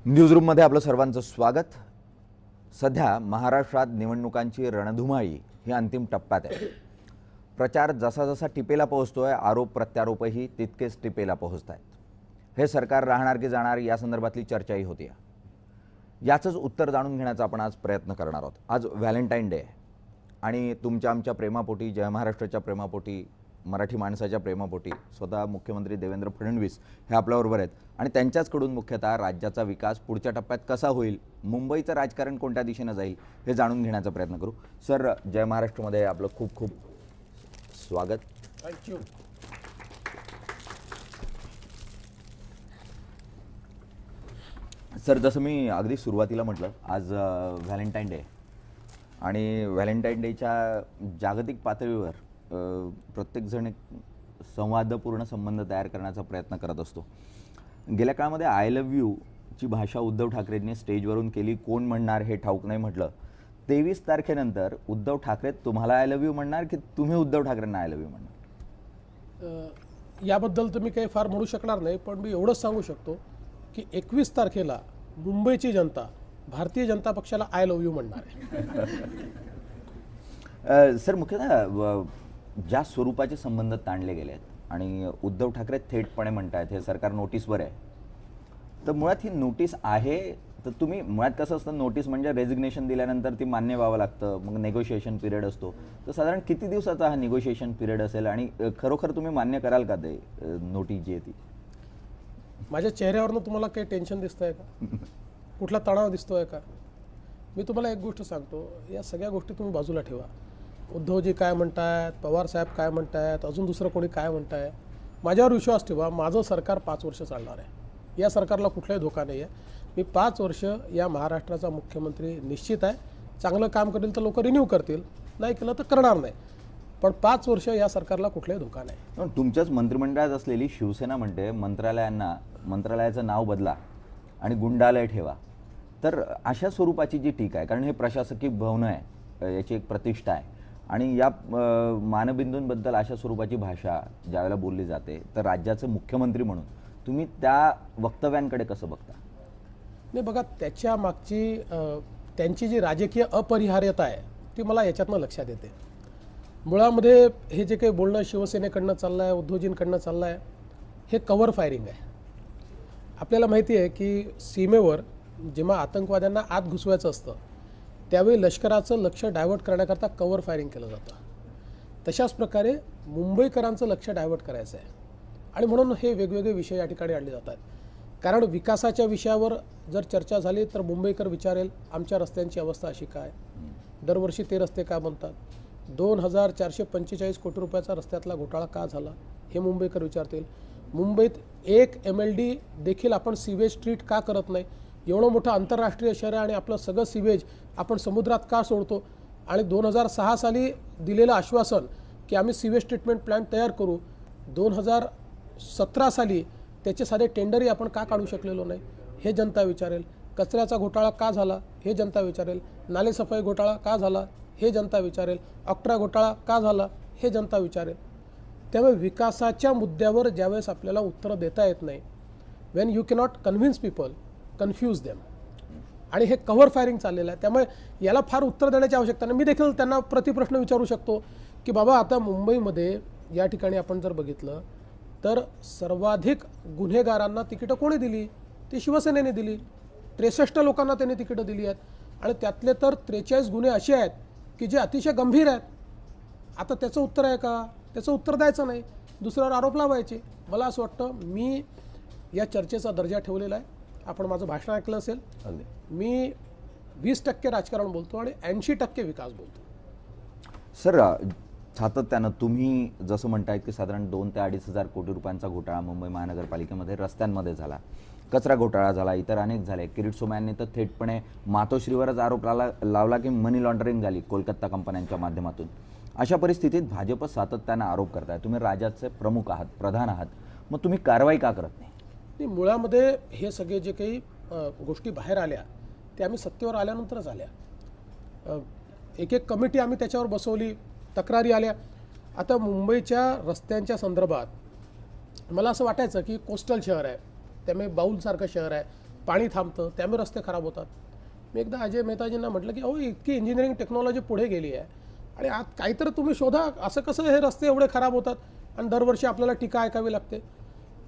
न्यूजरूममध्ये आपलं सर्वांचं स्वागत। सध्या महाराष्ट्रात निवडणुकांची रणधुमाळी ही अंतिम टप्प्यात आहे। प्रचार जसा जसा टिपेला पोहोचतोय, आरोप प्रत्यारोपही तितकेच टिपेला पोहोचतायत। हे सरकार राहणार की जाणार या संदर्भातली चर्चाही होती। याचंच उत्तर जाणून घेण्याचा आपण आज प्रयत्न करणार आहोत। आज व्हॅलेंटाईन डे आहे आणि तुमच्या आमच्या प्रेमापोटी, जय महाराष्ट्राच्या प्रेमापोटी, मराठी माणसाच्या प्रेमापोटी स्वतः मुख्यमंत्री देवेंद्र फडणवीस हे आपल्याबरोबर आहेत आणि त्यांच्याचकडून मुख्यतः राज्याचा विकास पुढच्या टप्प्यात कसा होईल, मुंबईचं राजकारण कोणत्या दिशेने जाईल हे जाणून घेण्याचा प्रयत्न करू। सर, जय महाराष्ट्रमध्ये आपलं खूप खूप स्वागत। थँक्यू। सर, जसं मी अगदी सुरुवातीला म्हटलं, आज व्हॅलेंटाईन डे आणि व्हॅलेंटाईन डेच्या जागतिक पातळीवर प्रत्येकजण एक संवादपूर्ण संबंध तयार करण्याचा प्रयत्न करत असतो। गेल्या काळामध्ये आय लव्ह यू ची भाषा उद्धव ठाकरेंनी स्टेजवरून केली। कोण म्हणणार हे ठाऊक नाही म्हटलं। 23 तारखेनंतर उद्धव ठाकरे तुम्हाला आय लव्ह यू म्हणणार की तुम्ही उद्धव ठाकरेंना आय लव्ह यू म्हणणार? याबद्दल तर मी काही फार म्हणू शकणार नाही, पण मी एवढंच सांगू शकतो की 21 तारखेला मुंबईची जनता भारतीय जनता पक्षाला आय लव्ह यू म्हणणार आहे। सर, मुख्यतः ज्या स्वरूपाचे संबंध ताणले गेले आहेत आणि उद्धव ठाकरे थेटपणे म्हणतायत हे सरकार नोटीसवर आहे, तर मुळात ही नोटीस आहे तर तुम्ही मुळात कसं असतं, नोटीस म्हणजे रेजिग्नेशन दिल्यानंतर ती मान्य व्हावं लागतं, मग नेगोशिएशन पिरियड असतो, तर साधारण किती दिवसाचा हा नेगोशिएशन पिरियड असेल आणि खरोखर तुम्ही मान्य कराल का ते नोटीस जी आहे ती? माझ्या चेहऱ्यावरनं तुम्हाला काही टेन्शन दिसतंय का? कुठला तणाव दिसतोय का? मी तुम्हाला एक गोष्ट सांगतो, या सगळ्या गोष्टी तुम्ही बाजूला ठेवा। उद्धवजी काय म्हणतायत, पवार साहेब काय म्हणतायत, अजून दुसरं कोणी काय म्हणताय, माझ्यावर विश्वास ठेवा। माझं सरकार 5 वर्ष चालणार आहे। या सरकारला कुठलाही धोका नाही आहे। मी 5 वर्ष या महाराष्ट्राचा मुख्यमंत्री निश्चित आहे। चांगलं काम करेल तर लोक रिन्यू करतील, नाही केलं तर करणार नाही, पण 5 वर्ष या सरकारला कुठलाही धोका नाही। तुमच्याच मंत्रिमंडळात असलेली शिवसेना म्हणते मंत्रालयाचं नाव बदला आणि गुंडालय ठेवा। तर अशा स्वरूपाची जी टीका आहे, कारण हे प्रशासकीय भवन आहे, याची एक प्रतिष्ठा आहे आणि या मानबिंदूंबद्दल अशा स्वरूपाची भाषा ज्यावेळेला बोलली जाते, तर राज्याचे मुख्यमंत्री म्हणून तुम्ही त्या वक्तव्यांकडे कसं बघता? नाही बघा, त्याच्या मागची त्यांची जी राजकीय अपरिहार्यता आहे ती मला याच्यातनं लक्षात येते। मुळामध्ये हे जे काही बोलणं शिवसेनेकडनं चाललं आहे, उद्धवजींकडनं चाललं आहे, हे कव्हर फायरिंग आहे। आपल्याला माहिती आहे की सीमेवर जेव्हा आतंकवाद्यांना आत घुसवायचं असतं त्यावेळी लष्कराचं लक्ष डायव्हर्ट करण्याकरता कव्हर फायरिंग केलं जातं। तशाच प्रकारे मुंबईकरांचं लक्ष डायव्हर्ट करायचं आहे आणि म्हणून हे वेगवेगळे विषय या ठिकाणी आणले जातात। कारण विकासाच्या विषयावर जर चर्चा झाली तर मुंबईकर विचारेल आमच्या रस्त्यांची अवस्था अशी काय, दरवर्षी ते रस्ते का बनतात, 2445 कोटी रुपयाचा रस्त्यातला घोटाळा का झाला हे मुंबईकर विचारतील। मुंबईत 1 MLD देखील आपण सीवेज ट्रीट का करत नाही? एवढं मोठं आंतरराष्ट्रीय शहर आहे आणि आपलं सगळं सीवेज आपण समुद्रात का सोडतो? आणि 2006 साली दिलेलं आश्वासन की आम्ही सीवेज ट्रीटमेंट प्लांट तयार करू, 2017 साली त्याचे सारे टेंडरही आपण का काढू शकलेलो नाही हे जनता विचारेल। कचऱ्याचा घोटाळा का झाला हे जनता विचारेल। नालेसफाई घोटाळा का झाला हे जनता विचारेल। ऑक्ट्रा घोटाळा का झाला हे जनता विचारेल। त्यामुळे विकासाच्या मुद्द्यावर ज्यावेळेस आपल्याला उत्तरं देता येत नाही, Wien you cannot convince people, confuse them, आणि हे कव्हर फायरिंग चाललेलं आहे। त्यामुळे याला फार उत्तर देण्याची आवश्यकता नाही। मी देखील त्यांना प्रतिप्रश्न विचारू शकतो की बाबा आता मुंबईमध्ये या ठिकाणी आपण जर बघितलं तर सर्वाधिक गुन्हेगारांना तिकीटं कोणी दिली? ती शिवसेनेने दिली। 63 लोकांना त्यांनी तिकीटं दिली आहेत आणि त्यातले तर 43 गुन्हे असे आहेत की जे अतिशय गंभीर आहेत। आता त्याचं उत्तर आहे का? त्याचं उत्तर द्यायचं नाही, दुसऱ्यावर आरोप लावायचे। मला असं वाटतं मी या चर्चेचा दर्जा ठेवलेला आहे। आपण माझं भाषण ऐकलं असेल, मी 20% राजकारण बोलतो आणि 80% विकास बोलतो। सर, सातत्यानं तुम्ही जसं म्हणतायत की साधारण 2 ते 2.5 हजार कोटी रुपयांचा घोटाळा मुंबई महानगरपालिकेमध्ये रस्त्यांमध्ये झाला, कचरा घोटाळा झाला, इतर अनेक झाले। किरीट सोमय्यांनी तर थेटपणे मातोश्रीवरच आरोप लावला की मनी लॉन्ड्रिंग झाली कोलकाता कंपन्यांच्या माध्यमातून। अशा परिस्थितीत भाजप सातत्यानं आरोप करताय, तुम्ही राज्याचे प्रमुख आहात, प्रधान आहात, मग तुम्ही कारवाई का करत नाही? मुळामध्ये हे सगळे जे काही गोष्टी बाहेर आल्या ते आम्ही सत्तेवर आल्यानंतरच आल्या। एक कमिटी आम्ही त्याच्यावर बसवली, तक्रारी आल्या। आता मुंबईच्या रस्त्यांच्या संदर्भात मला असं वाटायचं की कोस्टल शहर आहे, त्यामुळे बाऊलसारखं शहर आहे, पाणी थांबतं, त्यामुळे रस्ते खराब होतात. मी एकदा अजय मेहताजींना म्हटलं की अहो इतकी इंजिनिअरिंग टेक्नॉलॉजी पुढे गेली आहे आणि आज काहीतरी तुम्ही शोधा, असं कसं हे रस्ते एवढे खराब होतात आणि दरवर्षी आपल्याला टीका ऐकावी लागते.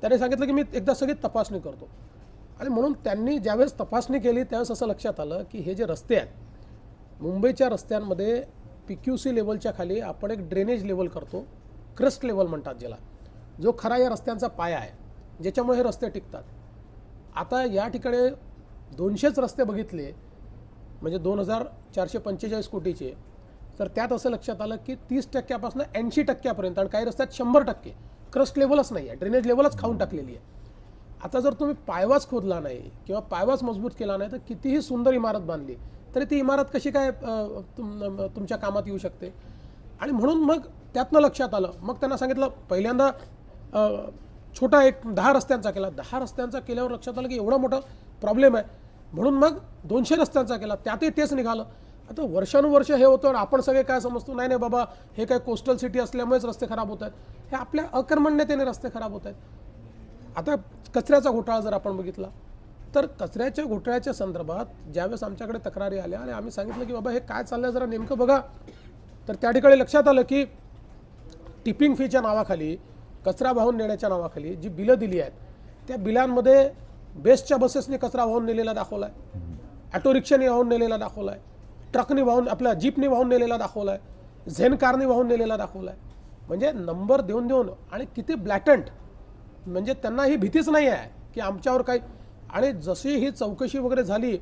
त्याने सांगितलं की मी एकदा सगळी तपासणी करतो. आणि म्हणून त्यांनी ज्यावेळेस तपासणी केली त्यावेळेस असं लक्षात आलं की हे जे रस्ते आहेत, मुंबईच्या रस्त्यांमध्ये PQC लेवलच्या खाली आपण एक ड्रेनेज लेवल करतो, क्रस्ट लेवल म्हणतात ज्याला, जो खरा या रस्त्यांचा पाया आहे, ज्याच्यामुळे हे रस्ते टिकतात. आता या ठिकाणी 200च रस्ते बघितले म्हणजे 2445 कोटीचे, तर त्यात असं लक्षात आलं की 30% 80% आणि काही रस्त्यात 100% क्रस्ट लेवलच नाही आहे, ड्रेनेज लेवलच खाऊन टाकलेली आहे. आता जर तुम्ही पायवास खोदला नाही किंवा पायवास मजबूत केला नाही तर कितीही सुंदर इमारत बांधली तरी ती इमारत कशी काय तुमच्या कामात येऊ शकते. आणि म्हणून मग त्यातनं लक्षात आलं. मग त्यांना सांगितलं, पहिल्यांदा छोटा एक 10 रस्त्यांचा केला. 10 रस्त्यांचा केल्यावर लक्षात आलं की एवढा मोठा प्रॉब्लेम आहे, म्हणून मग 200 रस्त्यांचा केला. त्यातही तेच निघालं. आता वर्षानुवर्ष हे होतं. आपण सगळे काय समजतो, नाही नाही बाबा हे काय कोस्टल सिटी असल्यामुळेच रस्ते खराब होत आहेत. हे आपल्या अकर्मण्यतेने रस्ते खराब होत आहेत. आता कचऱ्याचा घोटाळा जर आपण बघितला तर कचऱ्याच्या घोटाळ्याच्या संदर्भात ज्यावेळेस आमच्याकडे तक्रारी आल्या आणि आम्ही सांगितलं की बाबा हे काय चाललंय जरा नेमकं बघा, तर त्या ठिकाणी लक्षात आलं की टिपिंग फीच्या नावाखाली, कचरा वाहून नेण्याच्या नावाखाली जी बिलं दिली आहेत त्या बिलांमध्ये बेस्टच्या बसेसने कचरा वाहून नेलेला दाखवला आहे, ऑटो रिक्षाने वाहून नेलेला दाखवला आहे, ट्रकने वाहून आपल्या जीपने वाहून नेलेला दाखवला आहे, झेन कारने वाहून नेलेला दाखवला आहे. म्हणजे नंबर देऊन देऊन आणि किती ब्लॅटंट, म्हणजे त्यांना ही भीतीच नाही आहे की आमच्यावर काही. आणि जशी ही चौकशी वगैरे झाली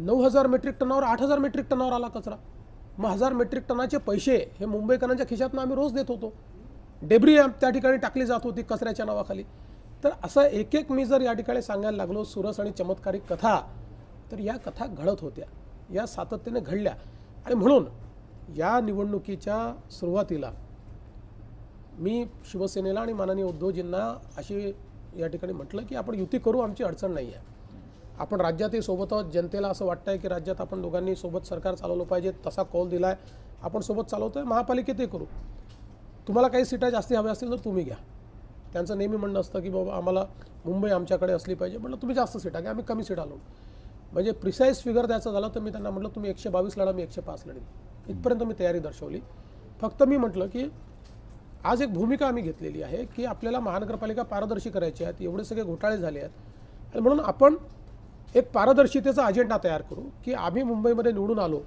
9000 मेट्रिक टनावर 8000 मेट्रिक टनावर आला कचरा. मग 1000 मेट्रिक टनाचे पैसे हे मुंबईकरांच्या खिशातून आम्ही रोज देत होतो. डेब्री त्या ठिकाणी टाकली जात होती कचऱ्याच्या नावाखाली. तर असं एक एक मी जर या ठिकाणी सांगायला लागलो सुरस आणि चमत्कारिक कथा, तर या कथा घडत होत्या, या सातत्याने घडल्या. आणि म्हणून या निवडणुकीच्या सुरुवातीला मी शिवसेनेला आणि माननीय उद्धवजींना अशी या ठिकाणी म्हटलं की आपण युती करू, आमची अडचण नाही आहे. आपण राज्यातही सोबत आहोत. जनतेला असं वाटतं आहे की राज्यात आपण दोघांनी सोबत सरकार चालवलं पाहिजे, तसा कौल दिला आहे. आपण सोबत चालवतो आहे. महापालिकेतही करू. तुम्हाला काही सीटा जास्ती हव्या असतील तर तुम्ही घ्या. त्यांचं नेहमी म्हणणं असतं की बाबा आम्हाला मुंबई आमच्याकडे असली पाहिजे. म्हटलं तुम्ही जास्त सीटा घ्या, आम्ही कमी सीटा लावू. म्हणजे प्रिसाईज फिगर द्यायचं झालं तर मी त्यांना म्हटलं तुम्ही 122 लढा, मी 105 लढेल. इथपर्यंत मी तयारी दर्शवली. फक्त मी म्हटलं की आज एक भूमिका आम्ही घेतलेली आहे की आपल्याला महानगरपालिका पारदर्शी करायची आहे. एवढे सगळे घोटाळे झाले आहेत आणि म्हणून आपण एक पारदर्शितेचा अजेंडा तयार करू की आम्ही मुंबईमध्ये निवडून आलो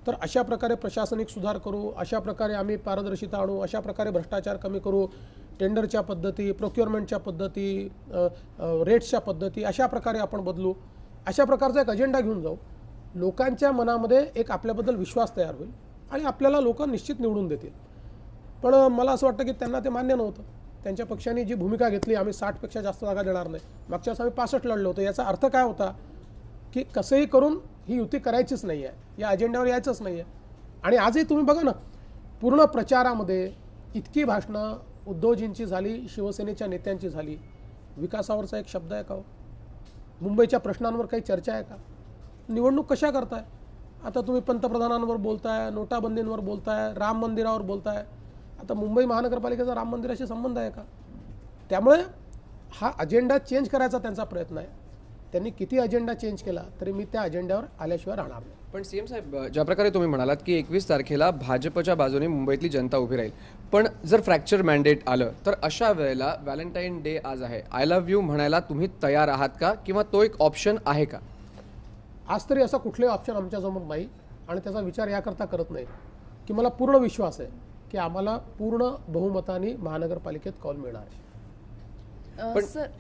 तर अशा प्रकारे प्रशासनिक सुधार करू, अशा प्रकारे आम्ही पारदर्शिता आणू, अशा प्रकारे भ्रष्टाचार कमी करू, टेंडरच्या पद्धती, प्रोक्युअरमेंटच्या पद्धती, रेट्सच्या पद्धती अशा प्रकारे आपण बदलू. अशा प्रकारचा एक अजेंडा घेऊन जाऊ. लोकांच्या मनामध्ये एक आपल्याबद्दल विश्वास तयार होईल आणि आपल्याला लोक निश्चित निवडून देतील. पण मला असं वाटतं की त्यांना ते मान्य नव्हतं. त्यांच्या पक्षाने जी भूमिका घेतली, आम्ही 60पेक्षा जास्त जागा देणार नाही, मागच्या वेळेस आम्ही 65 लढलो होतो, याचा अर्थ काय होता की कसंही करून ही युती करायचीच नाही आहे, या अजेंड्यावर यायचंच नाही आहे. आणि आजही तुम्ही बघा ना, पूर्ण प्रचारामध्ये इतकी भाषणं उद्धवजींची झाली, शिवसेनेच्या नेत्यांची झाली. विकासावरचा एक शब्द आहे का? मुंबईच्या प्रश्नांवर काही चर्चा आहे का? निवडणूक कशा करताय? आता तुम्ही पंतप्रधानांवर बोलताय, नोटाबंदींवर बोलताय, राम मंदिरावर बोलताय. आता मुंबई महानगरपालिकेचा राम मंदिराशी संबंध आहे का? त्यामुळे हा अजेंडा चेंज करायचा त्यांचा प्रयत्न आहे. त्यांनी किती अजेंडा चेंज केला तरी मी त्या अजेंड्यावर आल्याशिवाय राहणार नाही. पण सीएम साहेब, ज्या प्रकारे तुम्ही म्हणालात की 21 तारखेला भाजपच्या बाजूने मुंबईतली जनता उभी राहील, पण जर फ्रॅक्चर मॅन्डेट आलं तर अशा वेळेला व्हॅलेंटाईन डे आज आहे, आय लव्ह यू म्हणायला तुम्ही तयार आहात का, किंवा तो एक ऑप्शन आहे का? आज तरी असा कुठलाही ऑप्शन आमच्यासमोर नाही आणि त्याचा विचार याकरता करत नाही की मला पूर्ण विश्वास आहे की आम्हाला पूर्ण बहुमताने महानगरपालिकेत कौल मिळणार आहे. पण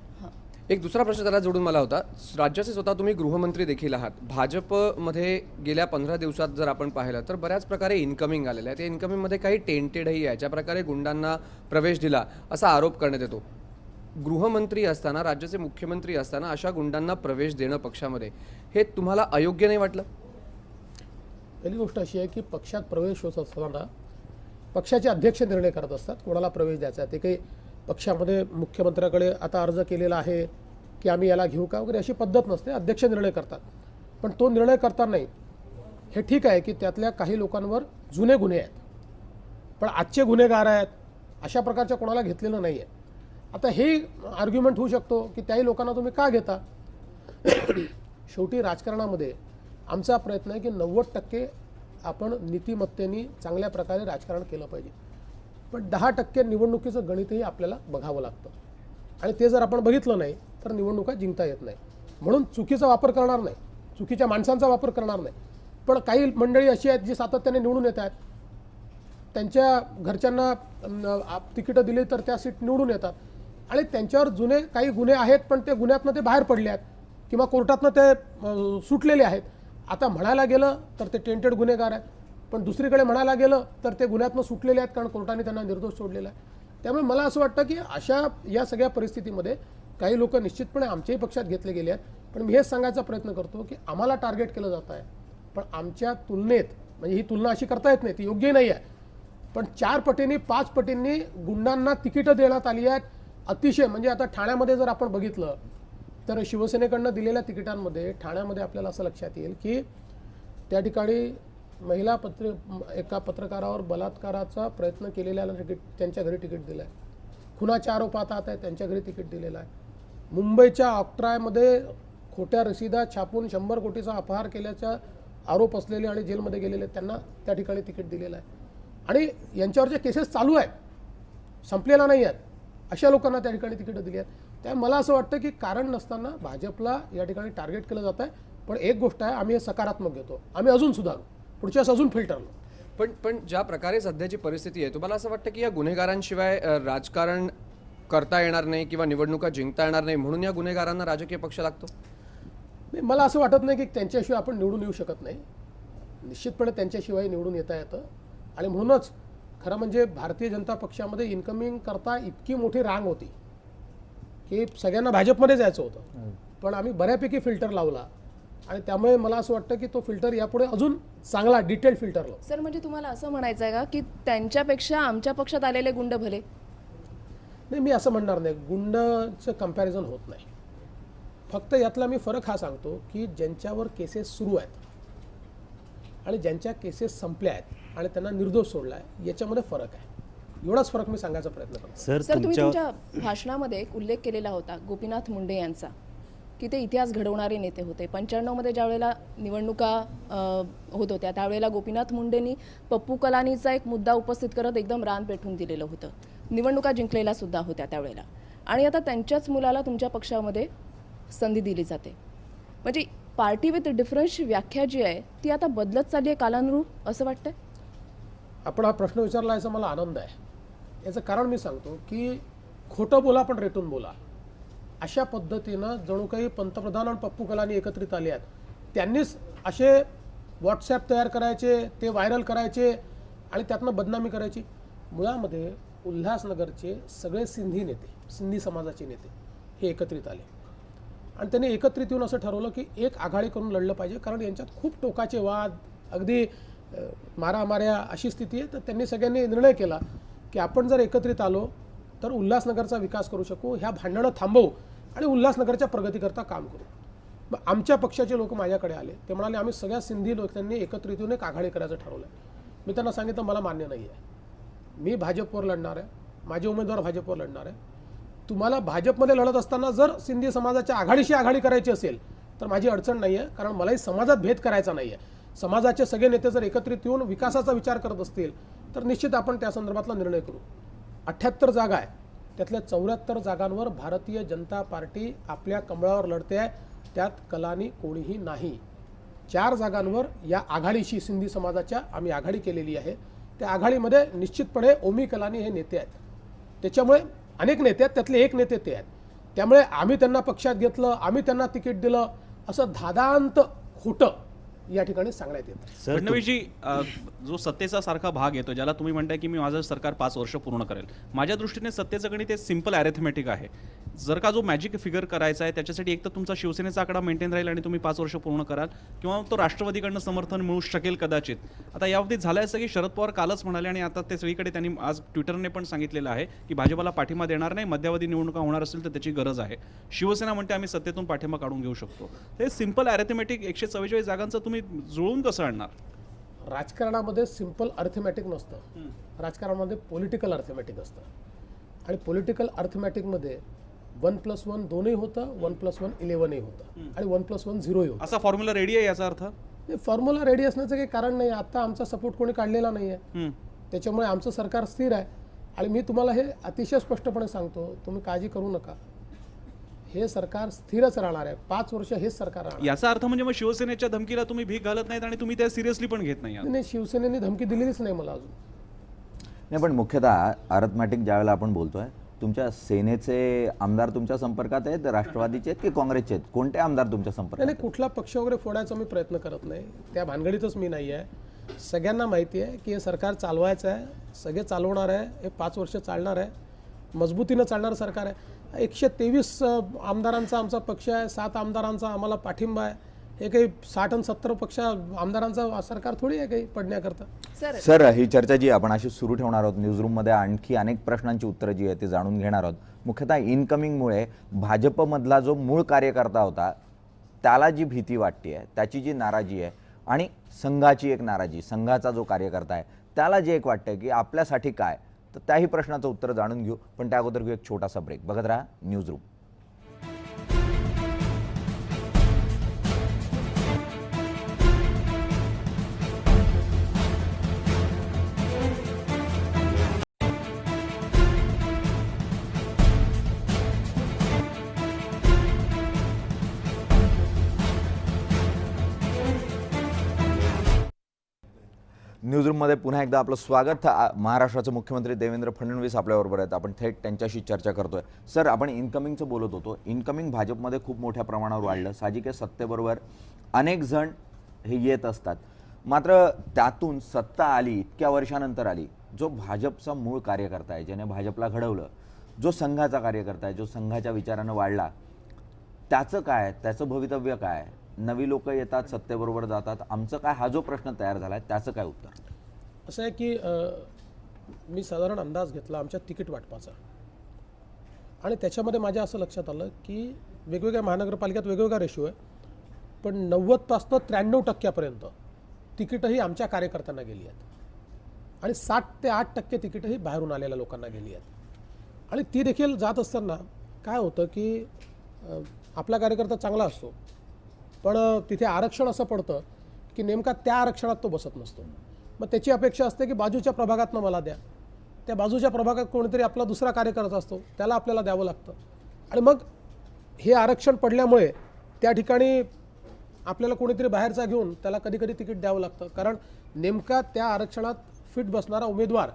एक दुसरा प्रश्न त्याला जोडून मला होता, राज्याचे स्वतः तुम्ही गृहमंत्री देखील आहात. भाजपमध्ये गेल्या 15 दिवसात जर आपण पाहिलं तर बऱ्याच प्रकारे इन्कमिंग आलेलं आहे. त्या इन्कमिंगमध्ये काही टेंटेडही आहे, ज्या प्रकारे गुंडांना प्रवेश दिला असा आरोप करण्यात येतो. गृहमंत्री असताना, राज्याचे मुख्यमंत्री असताना अशा गुंडांना प्रवेश देणं पक्षामध्ये हे तुम्हाला अयोग्य नाही वाटलं? पहिली गोष्ट अशी आहे की पक्षात प्रवेश होत असताना पक्षाचे अध्यक्ष निर्णय करत असतात कोणाला प्रवेश द्यायचा आहे. ते काही पक्षामध्ये मुख्यमंत्र्याकडे आता अर्ज केलेला आहे की आम्ही याला घेऊ का वगैरे अशी पद्धत नसते. अध्यक्ष निर्णय करतात. पण तो निर्णय करतानाही हे ठीक आहे की त्यातल्या काही लोकांवर जुने गुन्हे आहेत, पण आजचे गुन्हेगार आहेत अशा प्रकारच्या कोणाला घेतलेलं नाही आहे. आता हे आर्ग्युमेंट होऊ शकतो की त्याही लोकांना तुम्ही का घेता. शेवटी राजकारणामध्ये आमचा प्रयत्न आहे की 90% आपण नीतिमत्तेने चांगल्या प्रकारे राजकारण केलं पाहिजे, पण 10% निवडणुकीचं गणितही आपल्याला बघावं लागतं आणि ते जर आपण बघितलं नाही तर निवडणुका जिंकता येत नाही. म्हणून चुकीचा वापर करणार नाही, चुकीच्या माणसांचा वापर करणार नाही. पण काही मंडळी अशी आहेत जी सातत्याने निवडून येत आहेत, त्यांच्या घरच्यांना तिकीटं दिली तर त्या सीट निवडून येतात आणि त्यांच्यावर जुने काही गुन्हे आहेत, पण ते गुन्ह्यातनं ते बाहेर पडले आहेत किंवा कोर्टातनं ते सुटलेले आहेत. आता म्हणायला गेलं तर ते टेंटेड गुन्हेगार आहेत, पण दुसरीकडे म्हणायला गेलं तर ते गुन्ह्यातनं सुटलेले आहेत कारण कोर्टाने त्यांना निर्दोष सोडलेला आहे. त्यामुळे मला असं वाटतं की अशा या सगळ्या परिस्थितीमध्ये काही लोक निश्चितपणे आमच्याही पक्षात घेतले गेले आहेत. पण मी हेच सांगायचा प्रयत्न करतो की आम्हाला टार्गेट केलं जात आहे, पण आमच्या तुलनेत, म्हणजे ही तुलना अशी करता येत नाही, ती योग्यही नाही आहे, पण 4 पटींनी 5 पटींनी गुंडांना तिकीटं देण्यात आली आहेत. अतिशय, म्हणजे आता ठाण्यामध्ये जर आपण बघितलं तर शिवसेनेकडनं दिलेल्या तिकिटांमध्ये ठाण्यामध्ये आपल्याला असं लक्षात येईल की त्या ठिकाणी महिला एका पत्रकारावर बलात्काराचा प्रयत्न केलेल्याला तिकीट, त्यांच्या घरी तिकीट दिलं आहे. खुनाच्या आरोपात आहे, त्यांच्या घरी तिकीट दिलेलं आहे. मुंबईच्या ऑक्ट्रायमध्ये खोट्या रसिदा छापून 100 कोटीचा अपहार केल्याचा आरोप असलेले आणि जेलमध्ये गेलेले त्यांना त्या ठिकाणी तिकीट दिलेलं आहे. आणि यांच्यावरच्या केसेस चालू आहेत, संपलेला नाही आहेत, अशा लोकांना त्या ठिकाणी तिकीटं दिली आहेत. त्यामुळे मला असं वाटतं की कारण नसताना भाजपला या ठिकाणी टार्गेट केलं जात आहे. पण एक गोष्ट आहे, आम्ही हे सकारात्मक घेतो, आम्ही अजून सुधारू, पुढच्या वेळेस अजून फिल्टरलो. पण ज्या प्रकारे सध्याची परिस्थिती आहे, तुम्हाला असं वाटतं की या गुन्हेगारांशिवाय राजकारण करता येणार नाही किंवा निवडणुका जिंकता येणार नाही, म्हणून या गुन्हेगारांना राजकीय पक्ष लागतो? नाही, मला असं वाटत नाही की त्यांच्याशिवाय आपण निवडून येऊ शकत नाही. निश्चितपणे त्यांच्याशिवाय निवडून येता येतं. आणि म्हणूनच खरं म्हणजे भारतीय जनता पक्षामध्ये इन्कमिंग करता इतकी मोठी रांग होती की सगळ्यांना भाजपमध्ये जायचं होतं, पण आम्ही बऱ्यापैकी फिल्टर लावला आणि त्यामुळे मला असं वाटतं की तो फिल्टर यापुढे अजून चांगला डिटेल फिल्टर लावू. सर, म्हणजे तुम्हाला असं म्हणायचं आहे का की त्यांच्यापेक्षा आमच्या पक्षात आलेले गुंड भले? नाही, मी असं म्हणणार नाही, गुंडचं कंपॅरिझन होत नाही. फक्त यातला मी फरक हा सांगतो की ज्यांच्यावर केसेस सुरू आहेत आणि ज्यांच्या केसेस संपल्या आहेत आणि त्यांना निर्दोष सोडला आहे, याच्यामध्ये फरक आहे. एवढाच फरक मी सांगायचा प्रयत्न करतो. सर, तुम्ही तुमच्या भाषणामध्ये एक उल्लेख केलेला होता गोपीनाथ मुंडे यांचा, की ते इतिहास घडवणारे नेते होते. 95 ज्या वेळेला निवडणुका होत होत्या त्यावेळेला गोपीनाथ मुंडेंनी पप्पू कलानीचा एक मुद्दा उपस्थित करत एकदम रान पेटून दिलेलं होतं. निवडणुका जिंकलेल्या सुद्धा होत्या त्यावेळेला, आणि आता त्यांच्याच मुलाला तुमच्या पक्षामध्ये संधी दिली जाते. म्हणजे पार्टी विथ डिफरन्सची व्याख्या जी आहे ती आता बदलत चालली आहे कालानुरूप, असं वाटतंय? आपण हा प्रश्न विचारला याचा मला आनंद आहे. याचं कारण मी सांगतो की खोटं बोला पण रेटून बोला, अशा पद्धतीनं जणू काही पंतप्रधान आणि पप्पू कलानी एकत्रित आले आहेत. त्यांनीच असे व्हॉट्सॲप तयार करायचे, ते व्हायरल करायचे आणि त्यातनं बदनामी करायची. मुळामध्ये उल्हासनगरचे सगळे सिंधी नेते, सिंधी समाजाचे नेते हे एकत्रित आले आणि त्यांनी एकत्रित येऊन असं ठरवलं की एक आघाडी करून लढलं पाहिजे, कारण यांच्यात खूप टोकाचे वाद, अगदी मारामाऱ्या अशी स्थिती आहे. तर त्यांनी सगळ्यांनी निर्णय केला की आपण जर एकत्रित आलो तर उल्हासनगरचा विकास करू शकू, ह्या भांडणं थांबवू आणि उल्हासनगरच्या प्रगतीकरता काम करू. मग आमच्या पक्षाचे लोक माझ्याकडे आले, ते म्हणाले आम्ही सगळ्या सिंधी लोकांनी एकत्रित येऊन एक आघाडी करायचं ठरवलं. मी त्यांना सांगितलं मला मान्य नाही आहे, मी भाजपवर लढणार आहे, माझे उमेदवार भाजपवर लढणार आहे. तुम्हाला भाजपमध्ये लढत असताना जर सिंधी समाजाच्या आघाडीशी आघाडी करायची असेल तर माझी अडचण नाही आहे, कारण मलाही समाजात भेद करायचा नाही आहे. समाजाचे सगळे नेते जर एकत्रित येऊन विकासाचा विचार करत असतील तर निश्चित आपण त्या संदर्भातला निर्णय करू. 78 जागा आहे, त्यातल्या 74 जागांवर भारतीय जनता पार्टी आपल्या कमळावर लढते आहे, त्यात कलानी कोणीही नाही. 4 जागांवर या आघाडीशी सिंधी समाजाच्या आम्ही आघाडी केलेली आहे. त्या आघाडीमध्ये निश्चितपणे ओमी कलानी हे नेते आहेत. त्याच्यामुळे अनेक नेते आहेत, त्यातले एक नेते ते आहेत. त्यामुळे आम्ही त्यांना पक्षात घेतलं, आम्ही त्यांना तिकीट दिलं, असं धादांत खोटं या ठिकाणी सांगण्यात येतं. फडणवीसजी, जो सत्तेचा सारखा भाग येतो, ज्याला तुम्ही म्हणताय की मी माझं सरकार 5 वर्ष पूर्ण करेल, माझ्या दृष्टीने सत्तेचं गणित हे सिंपल अॅरिथमेटिक आहे. जर का जो मॅजिक फिगर करायचा आहे त्याच्यासाठी एक तर तुमचा शिवसेनेचा आकडा मेंटेन राहील आणि तुम्ही 5 वर्ष पूर्ण कराल, किंवा तो राष्ट्रवादीकडनं समर्थन मिळू शकेल कदाचित. आता याबाबतीत झालं असं की शरद पवार कालच म्हणाले आणि आता ते सगळीकडे त्यांनी आज ट्विटरने पण सांगितलेलं आहे की भाजपला पाठिंबा देणार नाही, मध्यावधी निवडणुका होणार असेल तर त्याची गरज आहे. शिवसेना म्हणते आम्ही सत्तेतून पाठिंबा काढून घेऊ शकतो. हे सिंपल अॅरिथमेटिक 144 जागांचं तुम्ही जुळवून कसं आणणार? राजकारणामध्ये सिंपल अर्थमॅटिक नसतं, राजकारणामध्ये पॉलिटिकल अर्थमॅटिक असतं. आणि पॉलिटिकल अर्थमॅटिकमध्ये 1+1 2ही होतं, 1+1 11ही होतं आणि 1+1 0ही होतं. असा फॉर्म्युला रेडी आहे याचा अर्थ? फॉर्म्युला रेडी असण्याचं काही कारण नाही. आता आमचा सपोर्ट कोणी काढलेला नाही आहे, त्याच्यामुळे आमचं सरकार स्थिर आहे. आणि मी तुम्हाला हे अतिशय स्पष्टपणे सांगतो, तुम्ही काळजी करू नका, हे सरकार स्थिरच राहणार आहे. 5 वर्ष हेच सरकार राहणार. याचा अर्थ म्हणजे मग शिवसेनेच्या धमकीला तुम्ही भीक घालत नाहीत आणि तुम्ही त्या सिरियसली पण घेत नाही आहात. नाही, शिवसेनेने धमकी दिलेलीच नाही मला अजून. नाही, पण मुख्यतः अर्थमॅटिक ज्यावेळेला आपण बोलतोय, तुमच्या सेनेचे आमदार तुमच्या संपर्कात आहेत, राष्ट्रवादीचे आहेत की काँग्रेसचे आहेत? कोणते आमदार तुमच्या संपर्कात नाही, कुठला पक्ष वगैरे फोडायचा मी प्रयत्न करत नाही, त्या भानगडीतच मी नाही आहे. सगळ्यांना माहिती आहे की हे सरकार चालवायचं आहे, सगळे चालवणार आहे, हे 5 वर्ष चालणार आहे, मजबूतीनं चालणारं सरकार आहे. 123 आमदारांचा आमचा पक्ष आहे, 7 आमदारांचा आम्हाला पाठिंबा आहे. हे काही 60 आणि 70 पक्ष आमदारांचा सरकार थोडी आहे काही पडण्याकरता. सर, ही चर्चा जी आपण अशी सुरू ठेवणार आहोत, न्यूजरूममध्ये आणखी अनेक प्रश्नांची उत्तरं जी आहे ती जाणून घेणार आहोत. मुख्यतः इनकमिंगमुळे भाजपमधला जो मूळ कार्यकर्ता होता त्याला जी भीती वाटते आहे, त्याची जी नाराजी आहे, आणि संघाची एक नाराजी, संघाचा जो कार्यकर्ता आहे त्याला जे एक वाटतं की आपल्यासाठी काय, तर त्याही प्रश्नाचं उत्तर जाणून घेऊ. पण त्या अगोदर घेऊ एक छोटासा ब्रेक. बघत राहा न्यूजरूम. न्यूजरूममध्ये पुन्हा एकदा आपलं स्वागत. महाराष्ट्राचे मुख्यमंत्री देवेंद्र फडणवीस आपल्याबरोबर आहेत. आपण थेट त्यांच्याशी चर्चा करतोय. सर, आपण इनकमिंगचं बोलत होतो. इनकमिंग भाजपमध्ये खूप मोठ्या प्रमाणावर वाढलं. साहजिक आहे, सत्तेबरोबर अनेक जण हे येत असतात. मात्र त्यातून सत्ता आली, इतक्या वर्षानंतर आली, जो भाजपचा मूळ कार्यकर्ता आहे, ज्याने भाजपला घडवलं, जो संघाचा कार्यकर्ता आहे, जो संघाच्या विचारानं वाढला, त्याचं काय, त्याचं भवितव्य काय? नवी लोक येतात, सत्तेबरोबर जातात, आमचं काय, हा जो प्रश्न तयार झाला आहे त्याचं काय उत्तर? असं आहे की मी साधारण अंदाज घेतला आमच्या तिकीट वाटपाचा, आणि त्याच्यामध्ये माझ्या असं लक्षात आलं की वेगवेगळ्या महानगरपालिकेत वेगवेगळा रेशो आहे, पण 90% 93% तिकीटही आमच्या कार्यकर्त्यांना गेली आहेत, आणि 7 ते 8% तिकीटही बाहेरून आलेल्या लोकांना गेली आहेत. आणि ती देखील जात असताना काय होतं की आपला कार्यकर्ता चांगला असतो, पण तिथे आरक्षण असं पडतं की नेमका त्या आरक्षणात तो बसत नसतो. मग त्याची अपेक्षा असते की बाजूच्या प्रभागातनं मला द्या. त्या बाजूच्या प्रभागात कोणीतरी आपला दुसरा कार्यकर्ता असतो, त्याला आपल्याला द्यावं लागतं. आणि मग हे आरक्षण पडल्यामुळे त्या ठिकाणी आपल्याला कोणीतरी बाहेरचा घेऊन त्याला कधी कधी तिकीट द्यावं लागतं, कारण नेमका त्या आरक्षणात फिट बसणारा उमेदवार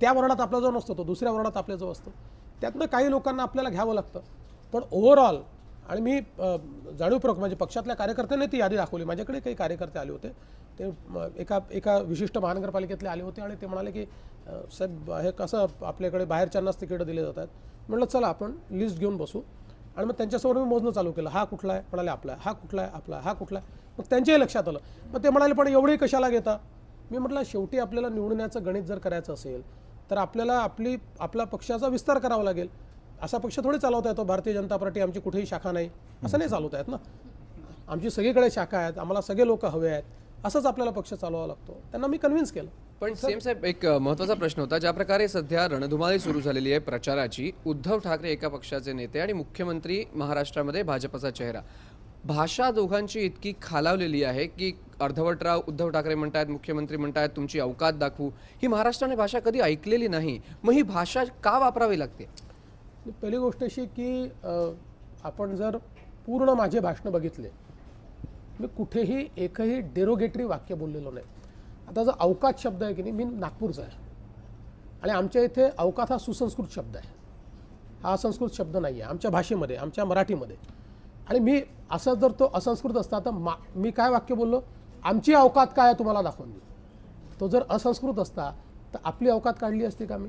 त्या वर्णात आपल्याजवळ नसतो, तो दुसऱ्या वर्णात आपल्याजवळ असतो. त्यातनं काही लोकांना आपल्याला घ्यावं लागतं. पण ओव्हरऑल, आणि मी जाणीवपूर्वक म्हणजे पक्षातल्या कार्यकर्त्यांनी ती यादी दाखवली. माझ्याकडे काही कार्यकर्ते आले होते, ते एका विशिष्ट महानगरपालिकेतले आले होते, आणि ते म्हणाले की साहेब, हे कसं आपल्याकडे बाहेरच्यांनाच तिकीटं दिले जात आहेत. म्हटलं चला आपण लिस्ट घेऊन बसू. आणि मग त्यांच्यासमोर मी मोजणं चालू केलं. हा कुठला आहे? म्हणाले आपला आहे. हा कुठला आहे? आपला. हा कुठला आहे? मग त्यांच्याही लक्षात आलं. मग ते म्हणाले पण एवढी कशाला घेता? मी म्हटलं शेवटी आपल्याला निवडण्याचं गणित जर करायचं असेल तर आपल्याला आपला पक्षाचा विस्तार करावा लागेल. असा पक्ष थोडी चालवता येतो. भारतीय जनता पार्टी आमची कुठेही शाखा नाही असं नाही चालवता येत ना. आमची सगळीकडे शाखा आहेत, आम्हाला सगळे लोक हवे आहेत, असंच आपल्याला पक्ष चालवावा लागतो. त्यांना मी कन्व्हिन्स केलं. पण सीएम साहेब, एक महत्त्वाचा प्रश्न होता. ज्या प्रकारे सध्या रणधुमाळी सुरू झालेली आहे प्रचाराची, उद्धव ठाकरे एका पक्षाचे नेते आणि मुख्यमंत्री महाराष्ट्रामध्ये भाजपचा चेहरा, भाषा दोघांची इतकी खालावलेली आहे की अर्धवट राव उद्धव ठाकरे म्हणतायत, मुख्यमंत्री म्हणतायत तुमची अवकात दाखवू. ही महाराष्ट्राने भाषा कधी ऐकलेली नाही. मग ही भाषा का वापरावी लागते? पहिली गोष्ट अशी की आपण जर पूर्ण माझे भाषण बघितले, मी कुठेही एकही डेरोगेटरी वाक्य बोललेलो नाही. आता जो अवकात शब्द आहे की नाही, मी नागपूरचा आहे आणि आमच्या इथे अवकात हा सुसंस्कृत शब्द आहे, हा असंस्कृत शब्द नाही आहे आमच्या भाषेमध्ये, आमच्या मराठीमध्ये. आणि मी असं जर तो असंस्कृत असता तर मी काय वाक्य बोललो, आमची अवकात काय आहे तुम्हाला दाखवून देऊ. तो जर असंस्कृत असता तर आपली अवकात काढली असती का मी?